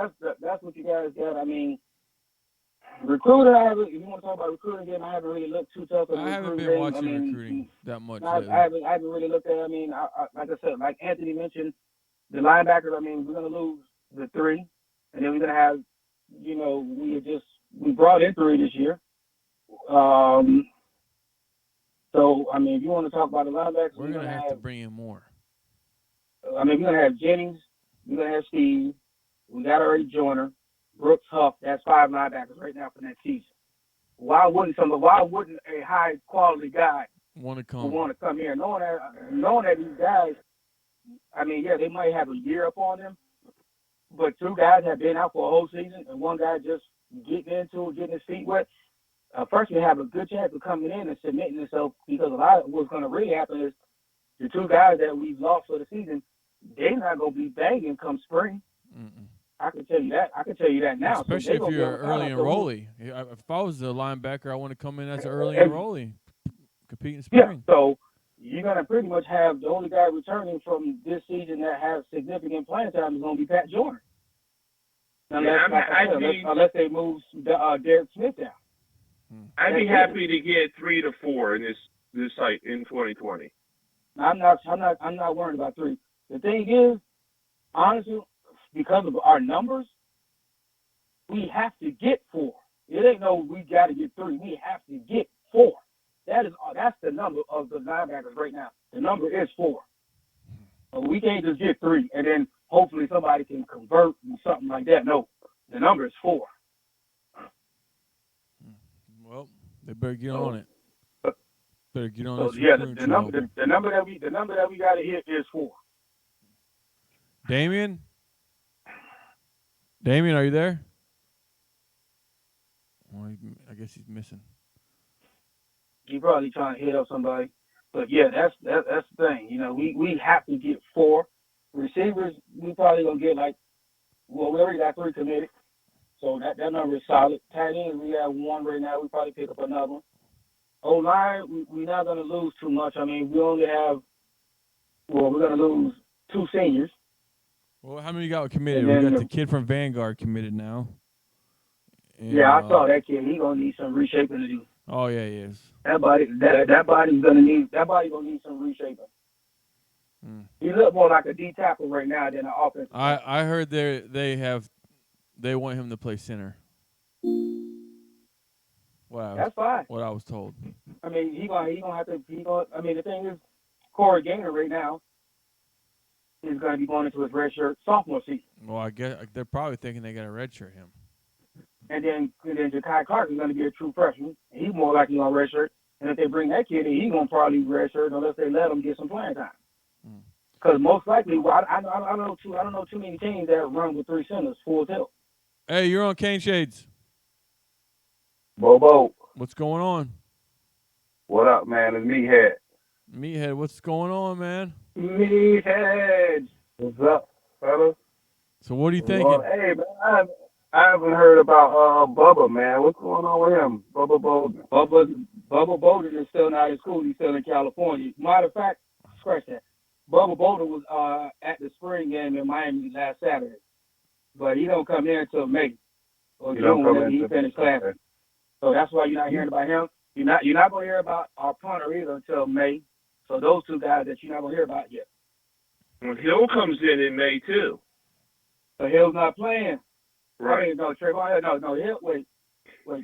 Speaker 11: what you guys got. I mean, recruiting. If you want to talk about recruiting again, I haven't really looked too tough.
Speaker 2: I haven't been watching recruiting that much.
Speaker 11: I haven't really looked at it. I mean, like I said, like Anthony mentioned, the linebackers. I mean, we're gonna lose the 3, and then we're gonna have, we brought in 3 this year. So I mean, if you want to talk about the linebackers,
Speaker 2: we're gonna have to bring in more.
Speaker 11: I mean, we're gonna have Jennings, we're gonna have Steve, we got already Joyner, Brooks, Huff. That's 5 linebackers right now for next season. Why wouldn't a high quality guy want to come here, knowing that these guys? I mean, yeah, they might have a year up on them, but 2 guys have been out for a whole season, and 1 guy just getting his feet wet. First, we have a good chance of coming in and submitting himself, because a lot of what's going to really happen is the 2 guys that we've lost for the season, they're not going to be banging come spring.
Speaker 2: Mm-mm.
Speaker 11: I can tell you that now.
Speaker 2: Especially if you're an early enrollee. If I was a linebacker, I want to come in as an early enrollee, compete in spring.
Speaker 11: Yeah, so you're going to pretty much have the only guy returning from this season that has significant playing time is going to be Pat Joyner. Unless they move Derek Smith down.
Speaker 4: I'd be happy to get 3 to 4 in this site in 2020.
Speaker 11: I'm not worried about 3. The thing is, honestly, because of our numbers, we have to get 4. It ain't no we got to get 3. We have to get 4. That's the number of the linebackers right now. The number is 4. So we can't just get 3 and then hopefully somebody can convert and something like that. No, the number is 4.
Speaker 2: Well, They better get on it. Better get on
Speaker 11: So
Speaker 2: this
Speaker 11: yeah,
Speaker 2: recruiting trail.
Speaker 11: the number that we got to hit is 4.
Speaker 2: Damien, are you there? Well, I guess he's missing.
Speaker 11: He probably trying to hit up somebody, but yeah, that's the thing. You know, we have to get 4 receivers. We probably gonna get we already got 3 committed, so that number is solid. Tight ends, we have 1 right now. We probably pick up another one. O-line, we're not gonna lose too much. I mean, we only have we're gonna lose 2 seniors.
Speaker 2: Well, how many you got committed? We got the kid from Vanguard committed now. And,
Speaker 11: yeah, I saw that kid. He gonna need some reshaping to do.
Speaker 2: Oh yeah, he is.
Speaker 11: That body's gonna need some reshaping. He look more like a D tackle right now than an offensive.
Speaker 2: I heard they want him to play center. Wow,
Speaker 11: that's fine.
Speaker 2: What I was told.
Speaker 11: I mean, he gonna have to. I mean, the thing is, Corey Gaynor right now is gonna be going into his redshirt sophomore season.
Speaker 2: Well, I guess they're probably thinking they got to redshirt him.
Speaker 11: And then Ja'Kai Clark is going to be a true freshman. He's more likely on redshirt. And if they bring that kid in, he's going to probably redshirt unless they let him get some playing time. Because most likely, I don't know too many teams that run with 3 centers full tilt.
Speaker 2: Hey, you're on Cane Shades.
Speaker 15: Bobo.
Speaker 2: What's going on?
Speaker 15: What up, man? It's Meathead.
Speaker 2: Meathead, what's going on, man?
Speaker 11: Meathead.
Speaker 15: What's up, fellas?
Speaker 2: So what are you thinking?
Speaker 15: Well, hey, man, I haven't heard about Bubba, man. What's going on with him? Bubba Bolden.
Speaker 11: Bubba Bolden is still not in school. He's still in California. Matter of fact, scratch that. Bubba Bolden was at the spring game in Miami last Saturday. But he don't come in until May or June whenever he finished class. So that's why you're not hearing about him. You're not going to hear about our punter either until May. So those 2 guys that you're not going to hear about yet.
Speaker 4: Well, Hill comes in May too.
Speaker 11: So Hill's not playing.
Speaker 4: Right.
Speaker 11: I mean, no, Trayvon. No, Hill. Wait.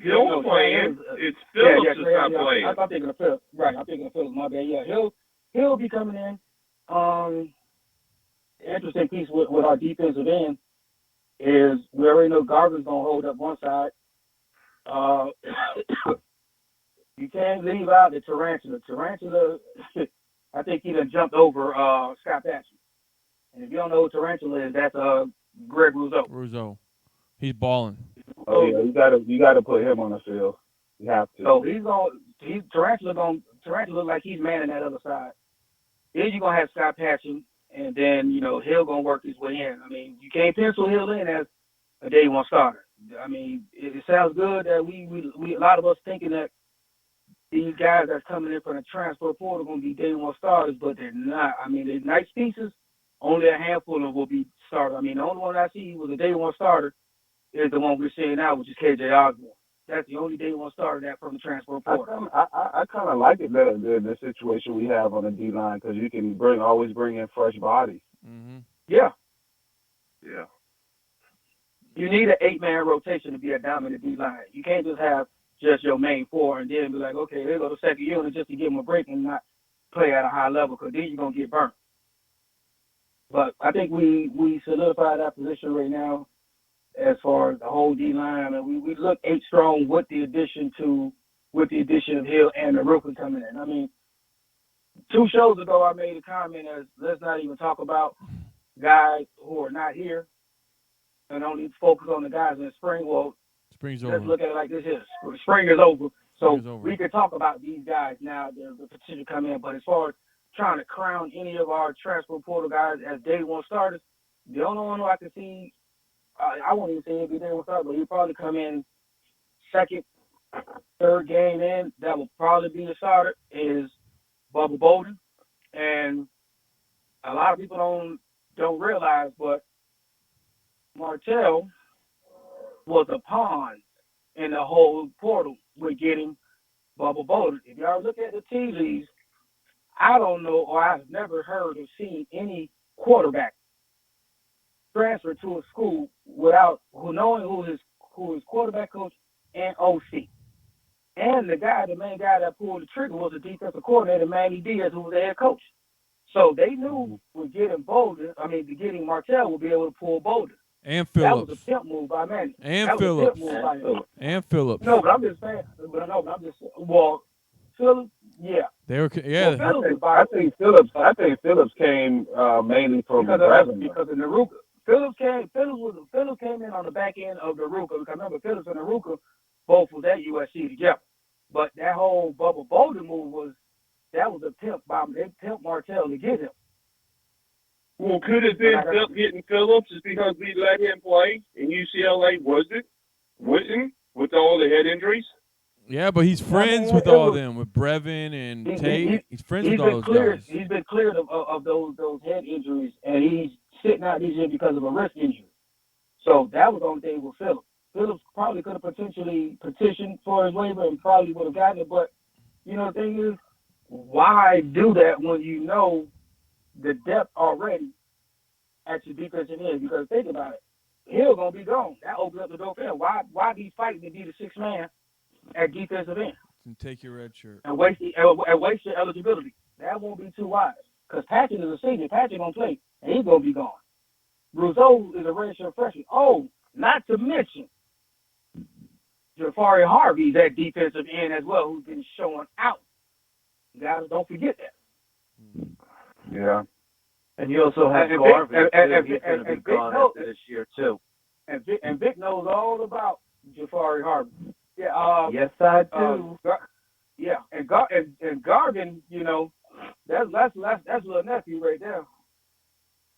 Speaker 4: Hill's playing. It's Phillips is not playing.
Speaker 11: I'm thinking of Phillips. Right. I'm thinking of Phillips. My bad. Yeah. He'll be coming in. Interesting piece with our defensive end is we already know Garvin's gonna hold up one side. You can't leave out the Tarantula. Tarantula, I think he done jumped over Scott Patchen. And if you don't know who Tarantula is, that's Greg Rousseau.
Speaker 2: He's balling.
Speaker 15: Oh yeah, you gotta put him on the field. You have to.
Speaker 11: So Tarantula look like he's manning that other side. Then you're gonna have Scott Patchen, and then Hill gonna work his way in. I mean, you can't pencil Hill in as a day 1 starter. I mean, it sounds good that we a lot of us thinking that these guys that's coming in from the transfer portal are gonna be day 1 starters, but they're not. I mean, they're nice pieces. Only a handful of them will be starters. I mean, the only one I see was a day 1 starter is the one we're seeing now, which is KJ Osborne. That's the only day 1 starter that from the transfer portal.
Speaker 15: I kind of like it the situation we have on the D line because you can always bring in fresh bodies.
Speaker 2: Mm-hmm.
Speaker 11: Yeah.
Speaker 4: Yeah.
Speaker 11: You need an 8-man rotation to be a dominant D line. You can't just have just your main 4 and then be like, okay, here go the second unit just to give them a break and not play at a high level because then you're gonna get burnt. But I think we solidified that position right now. As far as the whole D line, I mean, we look 8 strong with the addition of Hill and the rookie coming in. I mean, 2 shows ago I made a comment as let's not even talk about guys who are not here and only focus on the guys in the spring. Well,
Speaker 2: spring's
Speaker 11: let's
Speaker 2: over.
Speaker 11: look at it like this here. Spring is over. So
Speaker 2: Spring is over.
Speaker 11: we can talk about these guys now, the potential come in. But as far as trying to crown any of our transfer portal guys as day 1 starters, the only one who I can see, I won't even say he'll be day 1 starter, but he'll probably come in 2nd, 3rd game in. That will probably be the starter is Bubba Bolden. And a lot of people don't realize, but Martell was a pawn in the whole portal with getting Bubba Bolden. If y'all look at the tea leaves, I don't know, or I've never heard or seen any quarterback transfer to a school without knowing who his quarterback coach and OC. And the main guy that pulled the trigger was the defensive coordinator, Manny DIAZ, who was the head coach. So they knew with getting Martell would be able to pull Bolden.
Speaker 2: And
Speaker 11: That was
Speaker 2: Phillips.
Speaker 11: a pimp move by Manny.
Speaker 2: And
Speaker 11: that
Speaker 2: Phillips.
Speaker 11: Was a pimp move by him.
Speaker 2: And Phillips.
Speaker 11: No, but I'm just saying. Well, Phillips, yeah.
Speaker 2: They were, yeah.
Speaker 11: Well,
Speaker 15: I think Phillips came mainly from Brevin.
Speaker 11: Because of Naruka. Phillips came in on the back end of Naruka. Because remember, Phillips and Naruka both was at USC together. But that whole Bubba Bolden move that was a pimp by they pimp Martell to get him.
Speaker 4: Well, could it have been getting Phillips is because we let him play and UCLA wouldn't with all the head injuries?
Speaker 2: Yeah, but he's friends with all of them, with Brevin and Tate. He's friends with all those guys.
Speaker 11: He's been cleared of those head injuries, and he's sitting out this year because of a wrist injury. So that was the only thing with Phillips. Phillips probably could have potentially petitioned for his waiver and probably would have gotten it, but the thing is, why do that when you know the depth already at your defensive end? Because think about it, Hill gonna be gone. That opens up the door for him. Why be fighting to be the sixth man at defensive end?
Speaker 2: And take your red shirt.
Speaker 11: And waste your eligibility. That won't be too wise. Because Patrick is a senior. Patrick gonna play, and he's gonna be gone. Rousseau is a redshirt freshman. Oh, not to mention Jafari Harvey's at defensive end as well, who's been showing out. Guys, don't forget that.
Speaker 15: Yeah.
Speaker 12: And you also have Garvin, he's going to be gone after this year, too.
Speaker 11: And Vic knows all about Jafari Harvey. Yeah.
Speaker 12: Yes, I do.
Speaker 11: And Garvin, that's little nephew right there.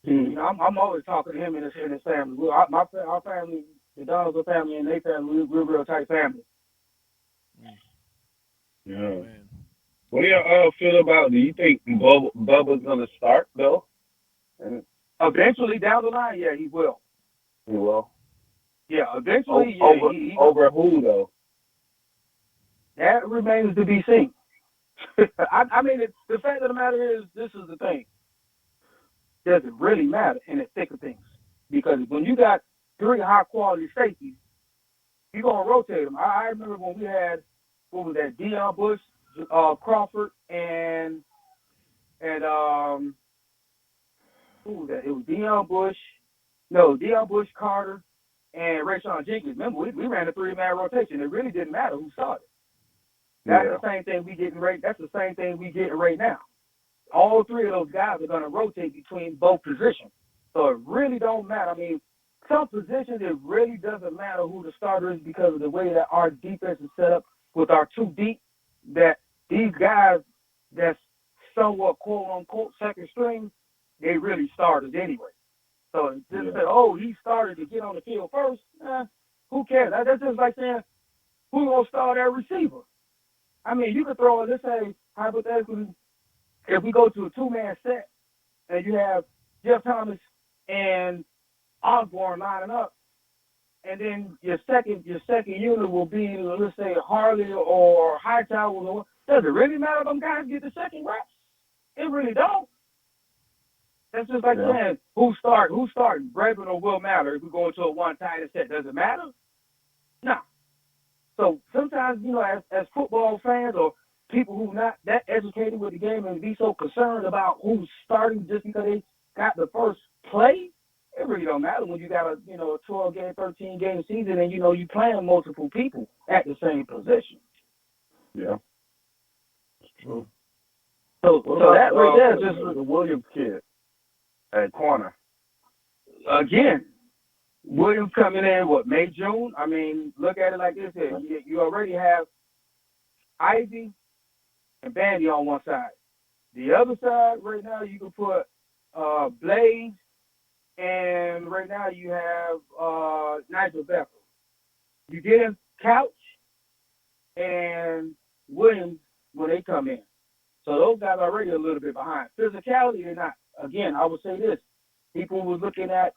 Speaker 15: Mm-hmm.
Speaker 11: I'm always talking to him and his family. Our family, the Donaldson family and their family, we're a real tight family.
Speaker 15: Yeah. Man. What do you feel about? Do you think Bubba's gonna start though? And
Speaker 11: eventually, down the line, yeah, he will.
Speaker 15: He will.
Speaker 11: Yeah, eventually.
Speaker 15: Over who though?
Speaker 11: That remains to be seen. I mean, the fact of the matter is, this is the thing. Does it really matter in the thick of things? Because when you got three high quality safeties, you're gonna rotate them. I remember when we had what was that? Deion Bush, Crawford, and who was that? It was Deion Bush, Carter, and Rayshawn Jenkins. Remember, we ran a 3-man rotation. It really didn't matter who started. That's the same thing we getting right. That's the same thing we getting right now. All three of those guys are going to rotate between both positions, so it really don't matter. I mean, some positions it really doesn't matter who the starter is because of the way that our defense is set up with our two deep. That these guys that's somewhat quote unquote second string, they really starters anyway. So just say, oh, he started to get on the field first. Who cares? That's just like saying who's gonna start at receiver. I mean, you could throw, let's say, hypothetically, if we go to a 2-man set and you have Jeff Thomas and Osborne lining up, and then your second unit will be, let's say, Harley or Hightower. Does it really matter if them guys get the second reps? It really don't. That's just like saying who's starting, Brevin or Will Matter if we go into a one-tight set. Does it matter? No. So sometimes, as football fans or people who not that educated with the game and be so concerned about who's starting just because they got the first play, it really don't matter when you got a 12-game, 13-game season and you playing multiple people at the same position.
Speaker 15: Yeah. It's true.
Speaker 11: So that right there is just
Speaker 15: the Williams kid at corner.
Speaker 11: Again, Williams coming in, May, June? I mean, look at it like this here. You already have Ivy and Bandy on one side. The other side, right now, you can put Blaze, and right now you have Nigel Becker. You get him Couch and Williams when they come in. So those guys are already a little bit behind. Physicality, they're not. Again, I would say this. People were looking at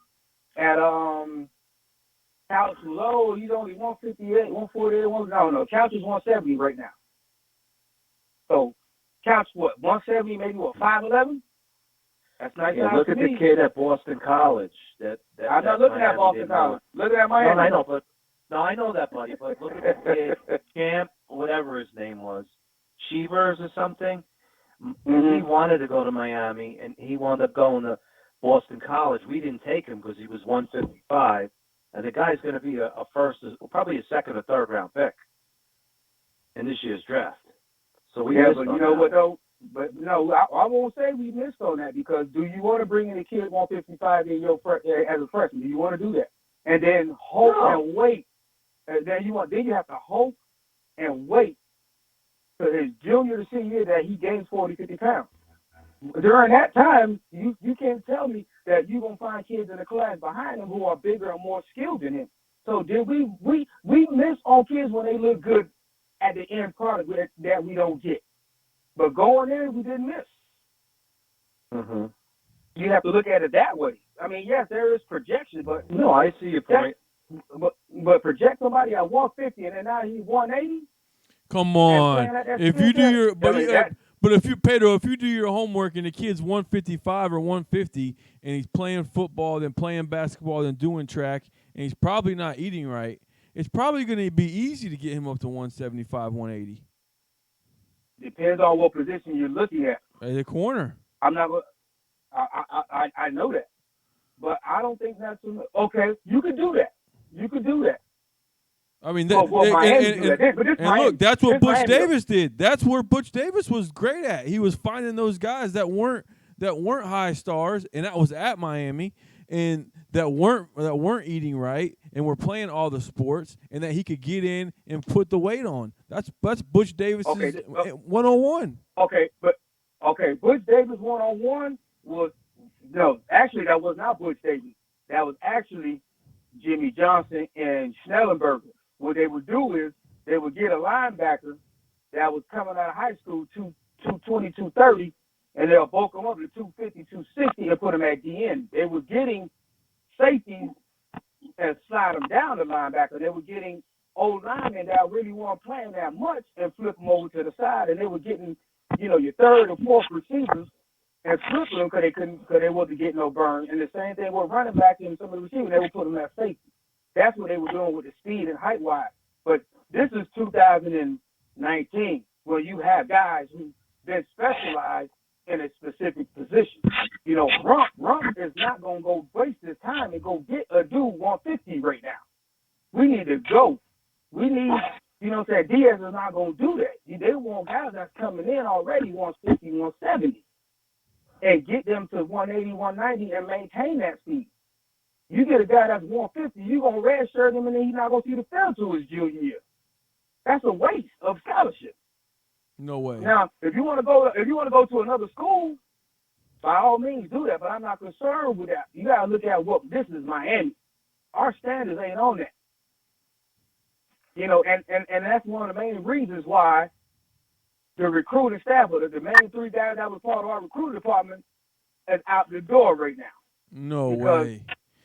Speaker 11: Couch low. He's only 158, 148, no. Couch is 170 right now. So Couch, 170, maybe 5'11"? That's nice.
Speaker 12: Yeah, look at the kid at Boston College.
Speaker 11: I'm not looking at Boston College. Look at Miami.
Speaker 12: I know that, buddy. But look at the kid, Camp, whatever his name was, Shevers or something. Mm-hmm. He wanted to go to Miami, and he wound up going to
Speaker 16: Boston College. We didn't take him because he was 155, and the guy's going to be a first, probably a second or third round pick in this year's draft. So we
Speaker 11: but you know what though? But no, I won't say we missed on that, because do you want to bring in a kid 155 in your as a freshman? Do you want to do that? And then hope and wait. And then you have to hope and wait for his junior to senior year that he gains 40, 50 pounds. During that time, you can't tell me that you're gonna find kids in the class behind him who are bigger and more skilled than him. So did we miss on kids when they look good at the end product that we don't get? But going in, we didn't miss.
Speaker 16: Mm-hmm.
Speaker 11: You have to look at it that way. I mean, yes, there is projection, but
Speaker 16: no, I see your point.
Speaker 11: But project somebody at 150 and then now he's 180.
Speaker 2: Come on, if you do your but if you Pedro, if you do your homework and the kid's 155 or 150 and he's playing football, then playing basketball, then doing track, and he's probably not eating right, it's probably going to be easy to get him up to 175, 180.
Speaker 11: Depends on what position you're looking at.
Speaker 2: At the corner.
Speaker 11: I'm not. I know that, but I don't think that's okay. You could do that. You could do that.
Speaker 2: I mean,
Speaker 11: and
Speaker 2: look, that's what Butch
Speaker 11: Miami.
Speaker 2: Davis did. That's where Butch Davis was great at. He was finding those guys that weren't high stars, and that was at Miami, and that weren't eating right, and were playing all the sports, and that he could get in and put the weight on. That's Butch Davis 101.
Speaker 11: Okay, but Butch Davis 101 was actually that was not Butch Davis. That was actually Jimmy Johnson and Schnellenberger. What they would do is they would get a linebacker that was coming out of high school, 220, 230, and they'll bulk him up to 250, 260 and put him at the end. They were getting safeties and slide them down the linebacker. They were getting old linemen that really weren't playing that much and flip them over to the side, and they were getting, your third or fourth receivers and flipping them because they wasn't getting no burn. And the same thing with running back and some of the receivers, they would put them at safety. That's what they were doing with the speed and height wise. But this is 2019, where you have guys who been specialized in a specific position. Rump is not going to go waste his time and go get a dude 150 right now. We need to go. We need, Diaz is not going to do that. They want guys that's coming in already 150, 170 and get them to 180, 190 and maintain that speed. You get a guy that's 150, you're going to redshirt him and then he's not going to see the field to his junior year. That's a waste of scholarship.
Speaker 2: No way.
Speaker 11: Now, if you want to go to another school, by all means do that, but I'm not concerned with that. You got to look at this is Miami. Our standards ain't on that. And that's one of the main reasons why the recruiting staff, the main three guys that was part of our recruiting department, is out the door right now.
Speaker 2: No way.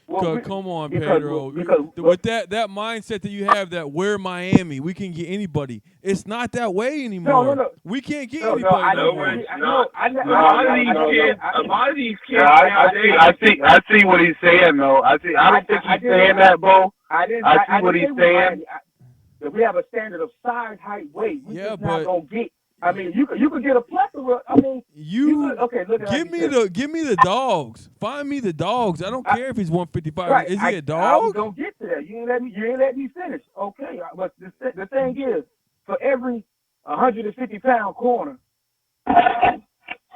Speaker 2: Come on, Pedro. With that mindset that you have, that we're Miami, we can get anybody. It's not that way anymore.
Speaker 11: No.
Speaker 2: We can't get anybody.
Speaker 4: A lot of these kids nowadays.
Speaker 15: I see what he's saying, though. I don't think he's saying that, Bo. I see what he's saying.
Speaker 11: We have a standard of size, height, weight. We just not gonna get. I mean, you could get a plethora. I mean,
Speaker 2: give me the dogs. Find me the dogs. I don't care if he's 155.
Speaker 11: Right.
Speaker 2: Is he a dog?
Speaker 11: I was gonna get to that. You ain't let me finish. Okay, but the thing is, for every 150-pound corner,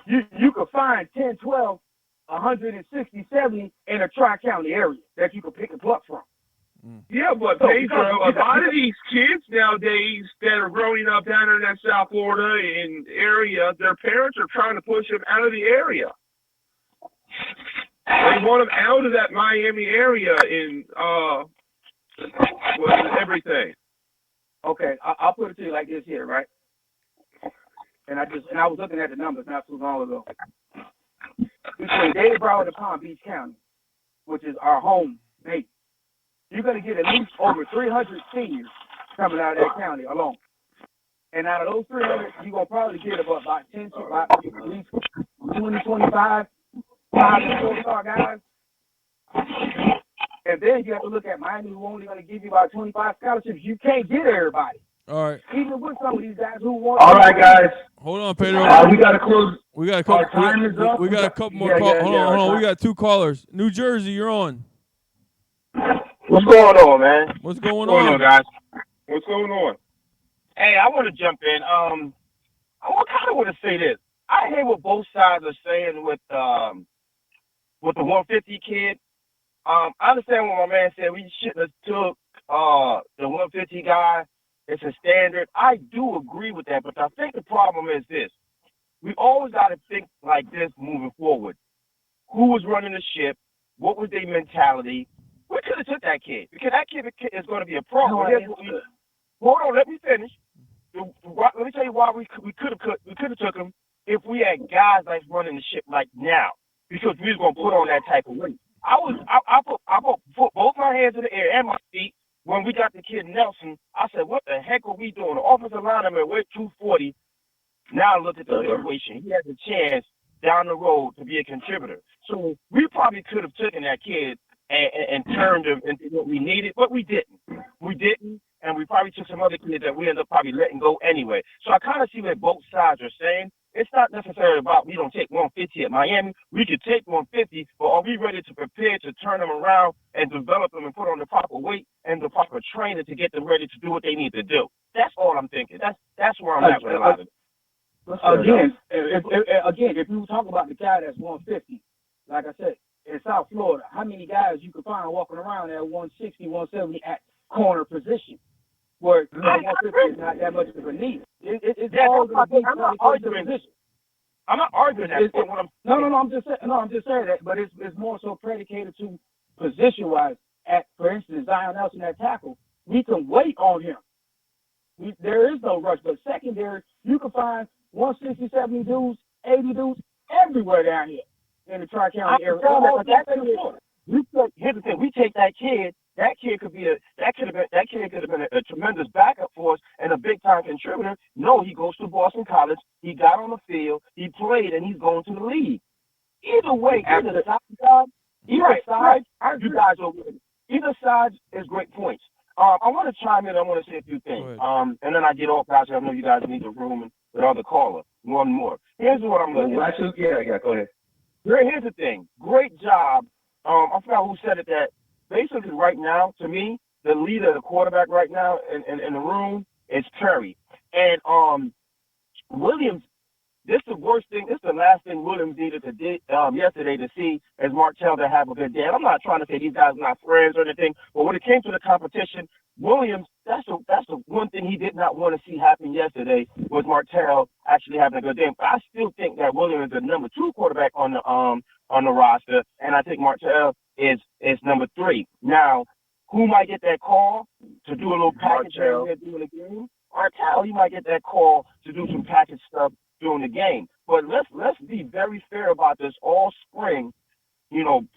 Speaker 11: you could find 10, 12, 160, 70 in a tri-county area that you could pick and pluck from.
Speaker 4: Yeah, but Pedro, a lot of these kids nowadays that are growing up down in that South Florida area, their parents are trying to push them out of the area. They want them out of that Miami area in everything.
Speaker 11: Okay, I'll put it to you like this here, right? And I was looking at the numbers not too long ago. Between Dade, Broward, and Palm Beach County, which is our home base, you're going to get at least over 300 seniors coming out of that county alone. And out of those 300, you're going to probably get about 10 to at least 20, 25, 5 and 4-star guys. And then you have to look at Miami, who only going to give you about 25 scholarships. You can't get everybody.
Speaker 2: All right.
Speaker 11: Even with some of these guys who want.
Speaker 1: All right, guys.
Speaker 2: Hold on, Pedro.
Speaker 1: We got to close.
Speaker 2: We got a couple.
Speaker 1: Our time is up.
Speaker 2: We got a couple more calls. Hold on. We got 2 callers. New Jersey, you're on.
Speaker 9: What's going on, man?
Speaker 2: What's going
Speaker 9: on, guys?
Speaker 4: What's going on?
Speaker 9: Hey, I want to jump in. I kind of want to say this. I hear what both sides are saying with the 150 kid. I understand what my man said. We shouldn't have took the 150 guy. It's a standard. I do agree with that, but I think the problem is this. We always got to think like this moving forward. Who was running the ship? What was their mentality? We could have took that kid because that kid is going to be a pro. Hold on, let me finish. Let me tell you why we could have took him if we had guys like running the ship like now, because we was going to put on that type of weight. I put both my hands in the air and my feet when we got the kid Nelson. I said, what the heck are we doing? The offensive lineman weighed 240. Now look at the situation. He has a chance down the road to be a contributor. So we probably could have taken that kid and turned him into what we needed, but we didn't. We didn't, and we probably took some other kids that we ended up probably letting go anyway. So I kind of see what both sides are saying. It's not necessarily about we don't take 150 at Miami. We could take 150, but are we ready to prepare to turn them around and develop them and put on the proper weight and the proper training to get them ready to do what they need to do? That's all I'm thinking. That's where I'm at with a lot of it.
Speaker 11: Again, if you talk about the guy that's 150, like I said, in South Florida, how many guys you could find walking around at 160, 170 at corner position, where 150 is not that much of a need? It's all going to be
Speaker 9: I'm not arguing that.
Speaker 11: I'm just saying that, but it's more so predicated to position-wise. At, for instance, Zion Nelson at tackle, we can wait on him. There is no rush, but secondary, you can find 160, 70 dudes, 80 dudes everywhere down here in the Tri-County area.
Speaker 9: Here's the thing: we take that kid. That kid could have been a tremendous backup for us and a big time contributor. No, he goes to Boston College. He got on the field. He played, and he's going to the league. Either way, either side, you guys are winning. Either side is great points. I want to chime in. I want to say a few things. And then I get off, guys. I know you guys need the room and the other caller. One more. Here's what I'm looking at.
Speaker 1: Go ahead.
Speaker 9: Here's the thing. Great job. I forgot who said it, that basically right now, to me, the leader, the quarterback right now in the room is Perry. And Williams, this is the worst thing. This is the last thing Williams needed to do yesterday to see as Martell to have a good day. And I'm not trying to say these guys are not friends or anything, but when it came to the competition, Williams, that's the one thing he did not want to see happen yesterday was Martell actually having a good day. But I still think that Williams is the number 2 quarterback on the roster, and I think Martell is number 3. Now, who might get that call to do a little package during the game? Martell, he might get that call to do some package stuff during the game. But let's be very fair about this all spring,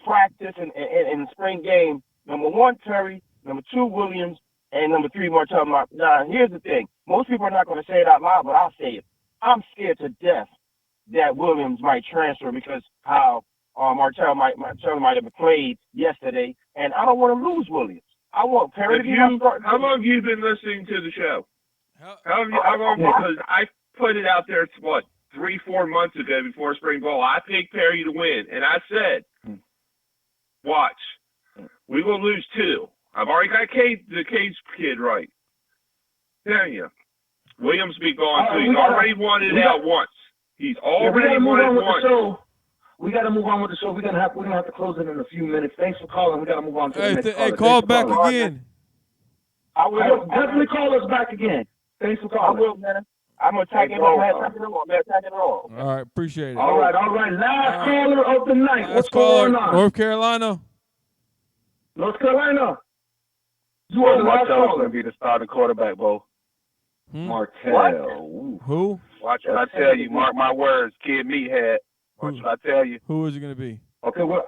Speaker 9: practice and spring game. Number 1, Perry. Number 2, Williams. And number 3, Martell. Now, here's the thing. Most people are not going to say it out loud, but I'll say it. I'm scared to death that Williams might transfer because how Martell might have played yesterday, and I don't want to lose Williams. I want Perry to be my starting.
Speaker 4: How long have you been listening to the show? How long? Because I put it out there, 3-4 months ago before spring ball. I picked Perry to win, and I said, watch, we will lose 2. I've already got the Cage kid right. Tell you, Williams be gone too. He's already won it out once. He's already won it once.
Speaker 1: We got to move on with the show. We're gonna have to close it in a few minutes. Thanks for calling. We got to move on to the next caller.
Speaker 2: Call back again.
Speaker 9: I will
Speaker 1: definitely call us back again. Thanks for calling.
Speaker 9: I will, man. I'm gonna tag it all.
Speaker 2: All right, appreciate it.
Speaker 1: All right. Last caller of the night. What's going on?
Speaker 2: North Carolina.
Speaker 1: You are the last
Speaker 15: Martell's
Speaker 1: caller.
Speaker 15: going to be the starting quarterback, Bo.
Speaker 1: Martell.
Speaker 2: Who?
Speaker 15: Watch what I tell you. Mark my words. Kid Meathead. Watch what I tell you.
Speaker 2: Who is it going to be?
Speaker 1: Okay, why?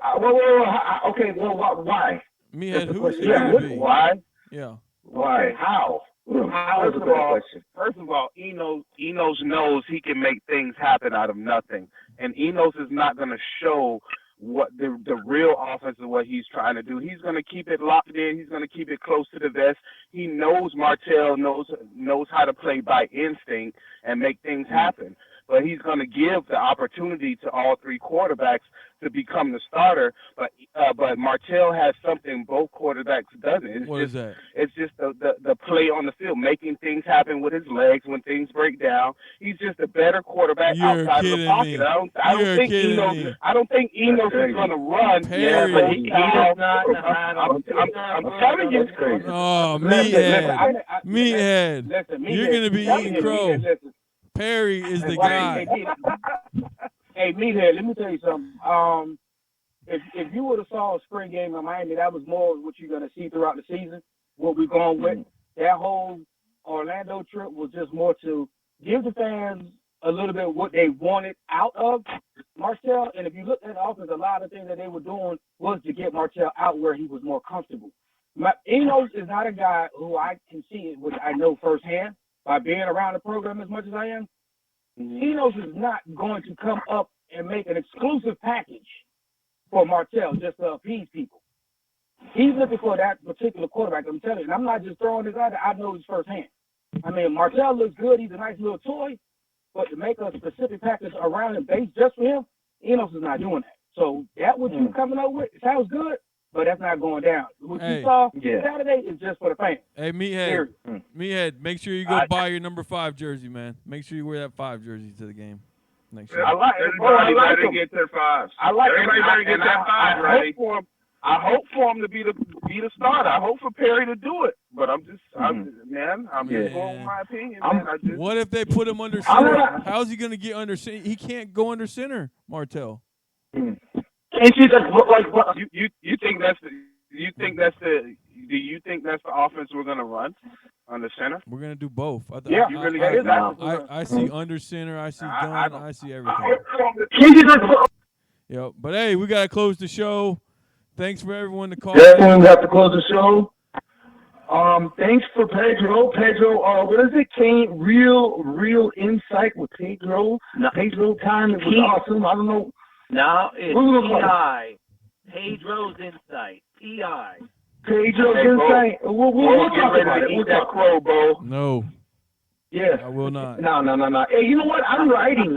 Speaker 2: Meathead, who is it going to be?
Speaker 15: Why?
Speaker 2: Yeah.
Speaker 1: Why? How?
Speaker 15: First of all, Enos knows he can make things happen out of nothing. And Enos is not going to show what the real offense of what he's trying to do. He's going to keep it locked in. He's going to keep it close to the vest. He knows Martell knows how to play by instinct and make things happen. But he's going to give the opportunity to all three quarterbacks to become the starter. But Martell has something both quarterbacks doesn't.
Speaker 2: What is that?
Speaker 15: It's just the play on the field, making things happen with his legs when things break down. He's just a better quarterback outside of the pocket. I don't think Enos is going to run.
Speaker 2: Perry.
Speaker 15: But he does not know how to. I'm telling you.
Speaker 2: Oh, meathead. You're going to be eating crow. Perry is the guy.
Speaker 11: Hey, meathead, let me tell you something. If you would have saw a spring game in Miami, that was more what you're going to see throughout the season. What we're going with, that whole Orlando trip was just more to give the fans a little bit of what they wanted out of Martell. And if you look at the offense, a lot of things that they were doing was to get Martell out where he was more comfortable. Enos is not a guy who I can see it, which I know firsthand by being around the program as much as I am. Enos is not going to come up and make an exclusive package for Martell just to appease people. He's looking for that particular quarterback, I'm telling you. And I'm not just throwing this out there. I know this firsthand. I mean, Martell looks good. He's a nice little toy. But to make a specific package around him based just for him, Enos is not doing that. So that what you're coming up with, it sounds good, but that's not going down. What you saw Saturday is just for the fans.
Speaker 2: Hey, Meathead, make sure you go buy your number 5 jersey, man. Make sure you wear that 5 jersey to the game next year.
Speaker 15: I like him. Get their 5s. Everybody better get that 5 ready. I hope for him to be the starter. I hope for Perry to do it. But I'm just going with my opinion, man.
Speaker 2: What if they put him under center? How's he going to get under center? He can't go under center, Martell.
Speaker 15: You think that's the offense we're gonna run on the center?
Speaker 2: We're gonna do both. I see under center. I see gun. I see everything. Yep. But hey, we gotta close the show. Thanks for everyone to call.
Speaker 1: Definitely have to close the show. Thanks for Pedro. What is it? Kane, real insight with Pedro. Pedro time. It was awesome. I don't know.
Speaker 16: Now it's PI. Pedro's insight. PI.
Speaker 1: Pedro's insight. We'll talk about it. We'll talk crow, Bo.
Speaker 2: No.
Speaker 1: Yeah.
Speaker 2: I will not.
Speaker 1: No. Hey, you know what? I'm writing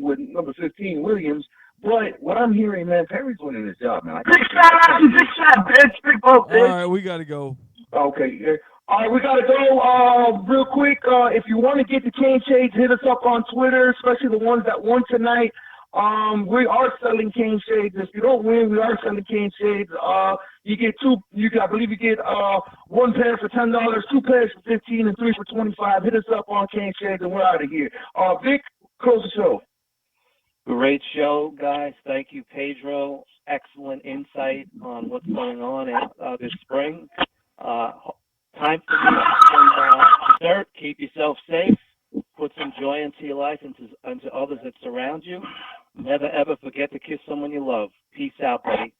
Speaker 1: with number 15, Williams. But what I'm hearing, man, Perry's winning his job, man.
Speaker 11: Big shot, bitch. Big boat, bitch.
Speaker 2: All right, we got to go.
Speaker 1: Okay. All right, we got to go real quick. If you want to get the Cane Shades, hit us up on Twitter, especially the ones that won tonight. We are selling Cane Shades. If you don't win, we are selling Cane Shades. You get I believe you get 1 pair for $10, 2 pairs for $15, and 3 for $25. Hit us up on Cane Shades, and we're out of here. Vic, close the show.
Speaker 5: Great show, guys. Thank you, Pedro. Excellent insight on what's going on this spring. Time for some dessert. Keep yourself safe. Put some joy into your life and to others that surround you. Never, ever forget to kiss someone you love. Peace out, buddy.